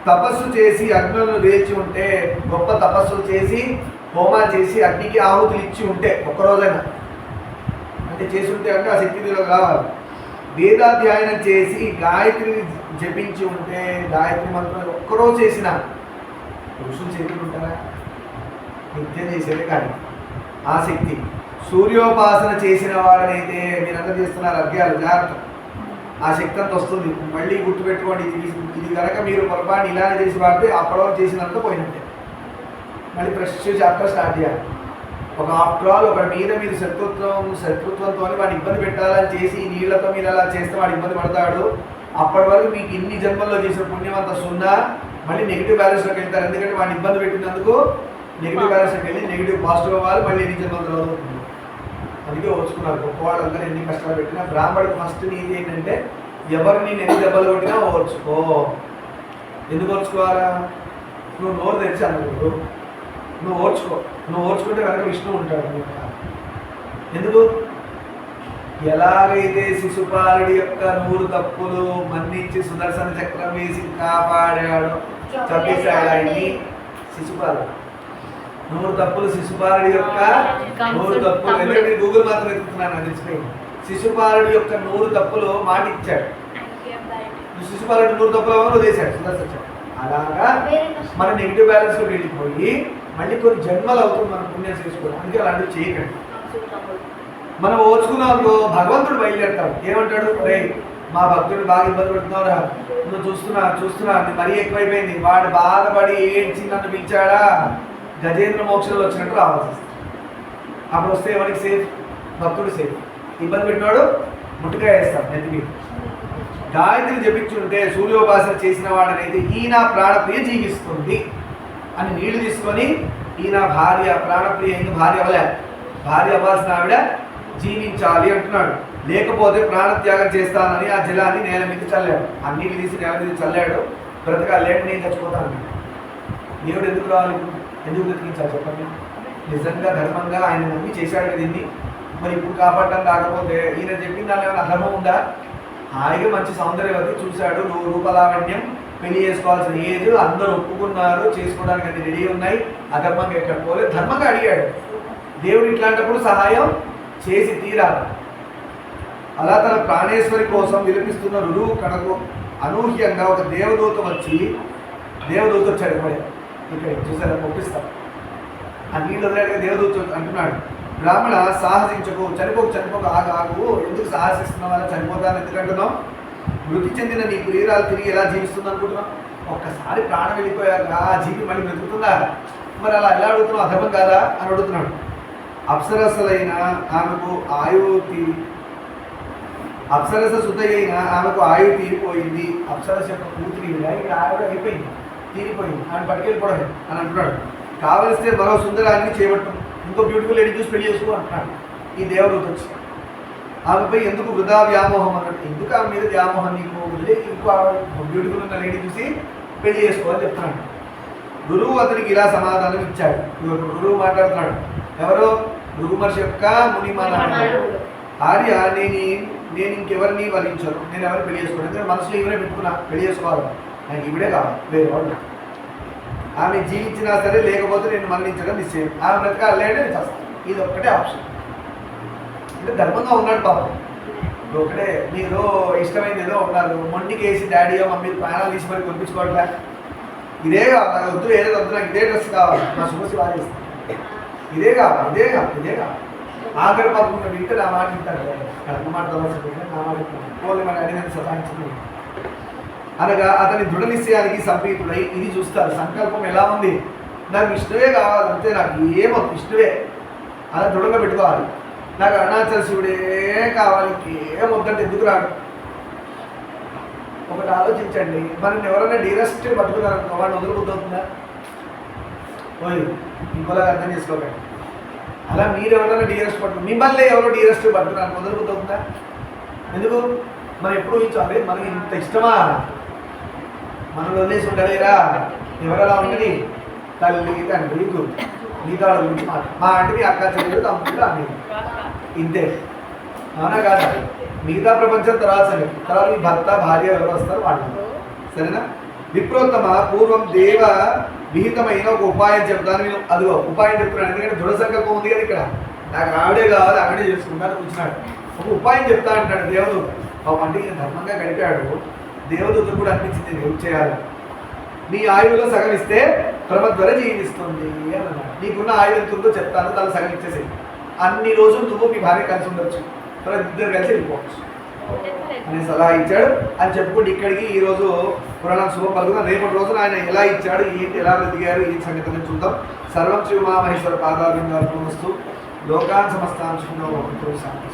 తపస్సు చేసి అగ్నులను వేచి ఉంటే, గొప్ప తపస్సు చేసి హోమాలు చేసి అగ్నికి ఆహుతులు ఇచ్చి ఉంటే, ఒక్కరోజైనా అంటే చేసి ఉంటే అంటే ఆ శక్తి నీలో కావాలి. వేదాధ్యయనం చేసి గాయత్రిని జపించి ఉంటే, గాయత్రి మంత్రం ఒక్కరోజు చేసిన పురుషులు చేతులు ఉంటారా? నిత్యం చేసేదే కానీ ఆ శక్తి. సూర్యోపాసన చేసిన వాడనైతే మీరంతా చేస్తున్నారు అధ్యాయాలు, జాగ్రత్త, ఆ శక్తి అంత వస్తుంది. మళ్ళీ గుర్తుపెట్టుకోండి, ఇది కనుక మీరు పొరపాటు ఇలానే చేసి వాడితే అప్పటివరకు చేసినంత పోయినట్టే. మళ్ళీ ఫ్రెష్ చాప్టర్ స్టార్ట్ చేయాలి. ఒక ఆఫ్టర్ ఆల్ ఒకటి మీద మీరు శత్రుత్వంతో వాడిని ఇబ్బంది పెట్టాలని చేసి ఈ నీళ్లతో మీరు అలా చేస్తే వాడు ఇబ్బంది పడతాడు. అప్పటి వరకు మీకు ఇన్ని జన్మల్లో చేసిన పుణ్యం అంతా సున్నా, మళ్ళీ నెగిటివ్ బ్యాలెన్స్లోకి వెళ్తారు. ఎందుకంటే వాడిని ఇబ్బంది పెట్టినందుకు నెగిటివ్ బ్యాలెన్స్లోకి వెళ్ళి నెగిటివ్ పాజిటివ్ అవ్వాలి, మళ్ళీ ఎన్ని జన్మలు అవుతుంది. అందుకే ఓర్చుకున్నారు గొప్పవాళ్ళందరూ. ఎన్ని కష్టాలు పెట్టినా బ్రాహ్మడికి ఫస్ట్ నీతి ఏంటంటే, ఎవరిని ఎన్ని దెబ్బలు కొట్టినా ఓర్చుకో. ఎందుకు ఓర్చుకోవాలా? నువ్వు నోరు తెరిచి అన్నప్పుడు నువ్వు ఓర్చుకో. నువ్వు ఓర్చుకుంటే కనుక విష్ణువు ఉంటాడు. ఎందుకు? ఎలాగైతే శిశుపాలుడి యొక్క 100 తప్పులు మన్నించి సుదర్శన చక్రం వేసి కాపాడాడు, చంపేశాడు ఆయన్ని శిశుపాలుడు. 100 తప్పులు శిశుపాలుడి యొక్క 100 తప్పులు, ఎందుకంటే గూగుల్ మాత్రం వెతుకుతున్నాను అది తెలిసిపోయింది. శిశుపాలుడి యొక్క 100 తప్పులు మాట ఇచ్చాడు. శిశుపాలుడి 100 తప్పులు వదిలేశాడు సుదర్శన చక్రం. అలాగా మన నెగిటివ్ బ్యాలెన్స్లో వెళ్ళిపోయి మళ్ళీ కొన్ని జన్మలు అవుతుంది మనం పుణ్యం చేసుకోవడం. అందుకే అలాంటివి చేయకండి. మనం ఓర్చుకున్నామో భగవంతుడు బయలుదేరుతాడు. ఏమంటాడు? రే మా భక్తుడు బాగా ఇబ్బంది పెడుతున్నావురా, నువ్వు చూస్తున్నా మరీ ఎక్కువైపోయింది. వాడు బాధపడి ఏడ్చి నన్ను పిలిచాడా, గజేంద్ర మోక్షంలో వచ్చినట్టు రావాల్సి వస్తుంది. అప్పుడు వస్తే ఎవరికి సేఫ్? భక్తుడు సేఫ్. ఇబ్బంది పెట్టినాడు ముట్టుగా వేస్తాం నెత్తికి. గాయత్రి జపించుంటే, సూర్యోపాసన చేసిన వాడనైతే ఈయన ప్రాణప్రియ జీవిస్తుంది అని నీళ్లు తీసుకొని, ఈయన భార్య ప్రాణప్రియ ఇంకా భార్య అవ్వలే, భార్య అవ్వాల్సిన ఆవిడ జీవించాలి అంటున్నాడు. లేకపోతే ప్రాణత్యాగం చేస్తానని ఆ జలాన్ని నేల మీద చల్లాడు. ఆ నీళ్ళు తీసి నేల మీద చల్లాడు. బ్రతకాలి, లేక నేను చచ్చిపోతాను. దేవుడు ఎందుకు రావాలి? ఎందుకు బ్రతికించాలి చెప్పండి? నిజంగా ధర్మంగా ఆయన నమ్మి చేశాడు కదా దీన్ని. మరి ఇప్పుడు కాపాడటం కాకపోతే ఈయన చెప్పిన దాని ఏమైనా అధర్మం ఉందా? హాయిగా మంచి సౌందర్యవతి చూశాడు, రూపలావణ్యం, పెళ్లి చేసుకోవాల్సిన ఏజ్, అందరూ ఒప్పుకున్నారు, చేసుకోవడానికి అన్ని రెడీ ఉన్నాయి. అధర్మంగా ఎక్కడ పోలేదు, ధర్మంగా అడిగాడు. దేవుడు ఇట్లాంటప్పుడు సహాయం చేసి తీరాలి. అలా తన ప్రాణేశ్వరి కోసం విలపిస్తున్న రురువు కడకు అనూహ్యంగా ఒక దేవదూత వచ్చాడు. ఇక్కడ చూసారా, పంపిస్తాను. ఆ నీళ్ళు వదిలేక దేవదూత అంటున్నాడు, బ్రాహ్మణ సాహసించకు, చనిపోకు ఆగు, ఎందుకు సాహసిస్తున్నావు? అలా చనిపోతాను ఎందుకంటున్నావు? మృతి చెందిన నీ ప్రియురాలు తిరిగి ఎలా జీవిస్తుంది అనుకుంటున్నావు? ఒక్కసారి ప్రాణం వెళ్ళిపోయాక ఆ జీవి మళ్ళీ బ్రతుకుతుందా? మరి అలా ఎలా అడుగుతున్నావు? అధర్మం కాదా అని అడుగుతున్నాడు. అప్సరసలైన ఆమెకు అప్సరస శుద్ధి అయిన ఆమెకు ఆయువు తీరిపోయింది. అప్సరస యొక్క కూతురి ఇక్కడ ఆవిడ అయిపోయింది, తీరిపోయింది, ఆమె పట్టుకెళ్ళిపోవడం అని అంటున్నాడు. కావలిస్తే మరో సుందరాన్ని చేపట్టు, ఇంకో బ్యూటిఫుల్ లేడీ చూసి పెళ్లి చేసుకో అంటున్నాడు ఈ దేవదూత వచ్చి. ఆమెపై ఎందుకు వృధా వ్యామోహం అన్నట్టు, ఎందుకు ఆమె మీద వ్యామోహం నీకు? ఇంకో బ్యూటిఫుల్ ఉన్న లేడీ చూసి పెళ్లి చేసుకో అని చెప్తున్నాడు. గురువు అతనికి ఇలా సమాధానం ఇచ్చాడు. గురువు మాట్లాడుతున్నాడు. ఎవరో భృగు మహర్షి యొక్క ముని మానవుడు. ఆర్య, నేను ఇంకెవరిని వరించాను, నేను ఎవరు పెళ్లి చేసుకోను, ఎందుకంటే మనసులో ఇవరే పెట్టుకున్నా పెళ్లి చేసుకోవాలి, నాకు ఇవిడే కావాలి, వేరే వాళ్ళు. ఆమె జీవించినా సరే లేకపోతే నేను మరణించడం నిశ్చయం, ఆమె బ్రతకాలి లేదంటే నేను చేస్తాను. ఇది ఒక్కటే ఆప్షన్. అంటే ధర్మంగా ఉన్నాడు పాపం. ఒకటే మీరు ఇష్టమైంది ఏదో ఉన్నారు, మొండికి వేసి డాడీయో మమ్మీ ప్రాణాలు తీసి మరి కొనిపించుకోవట్లే, ఇదే కావాలి నాకు, వద్దు ఏదో వద్దు, నాకు ఇదే డ్రెస్ కావాలి, నా శుభసి వారేస్తాను, ఇదే కావాలి. ఆఖరి పాపం వింటే నా మాట వింటారు, కడుపు మాట నా మాట పోలే మన అడిగిన సతాయించింది అనగా అతని దృఢ నిశ్చయానికి సంప్రీతుడై ఇది చూస్తారు. సంకల్పం ఎలా ఉంది? నాకు విష్ణువే కావాలి, అంతే, నాకు ఏమొద్దు, విష్ణువే అలా దృఢంగా పెట్టుకోవాలి. నాకు అరుణాచల శివుడే కావాలి, ఇంకేం వద్దంటే ఎందుకు రాడు? ఒకటి ఆలోచించండి, మనం ఎవరైనా డీరెస్ట్ పట్టుకున్నారనుకో వాడిని వదులుకుంటుందా? పోయి ఇంకోలా అర్థం చేసుకోకండి. అలా మీరు ఎవరైనా డీరెస్ట్ పట్టుకుని మిమ్మల్ని ఎవరో డీరెస్ట్ పట్టుకున్నారు వదులుకుంటుందా? ఎందుకు? మనం ఎప్పుడు ఊహించాలి, మనకి ఇంత ఇష్టమా? మనం వదిలేసి ఉండలేరా? ఎవరెలా ఉండని తల్లి తండ్రి గురు మిగతా వాళ్ళ గురించి మా అంటే మీ అక్క చెల్లెలు తమ్ముడు అన్నీ ఇంతే, అవునా కాదా? మిగతా ప్రపంచం తర్వాత మీ భర్త భార్య ఎవరు వస్తారు వాళ్ళు, సరేనా? విప్రోత్తమ పూర్వం దేవ విహితమైన ఒక ఉపాయం చెప్తాను, నేను అదిగో ఉపాయం చెప్తున్నాను. ఎందుకంటే దృఢ సంకల్పం ఉంది కదా ఇక్కడ, నాకు ఆవిడే కావాలి, ఆవిడే చేసుకుంటాను కూర్చున్నాడు. ఒక ఉపాయం చెప్తా అంటాడు దేవదూత. అంటే ఈయన ధర్మంగా గడిపాడు, దేవదూత కూడా అనిపించింది హెల్ప్ చేయాలి. నీ ఆయువులో సగం ఇస్తే ప్రమద్వర జీవిస్తుంది అన్నాడు. నీకున్న ఆయువు ఎంత ఉందో చెప్తాను, దాన్ని సగం ఇచ్చేసేది. అన్ని రోజులు నువ్వు మీ భార్య కలిసి ఉండొచ్చు, తర్వాత ఇద్దరు కలిసి వెళ్ళిపోవచ్చు అని సలహా ఇచ్చాడు అని చెప్పుకుంటే ఇక్కడికి ఈరోజు పురాణం శుభం పలుకున్నాం. రేపటి రోజున ఆయన ఎలా ఇచ్చాడు, ఏంటి, ఎలా బ్రతికారు, ఈ సంగతి చూద్దాం. సర్వం శ్రీ ఉమామహేశ్వర పాదాభిందాలు వస్తూ లోకాన్ సమస్తాంశునో శాంతి.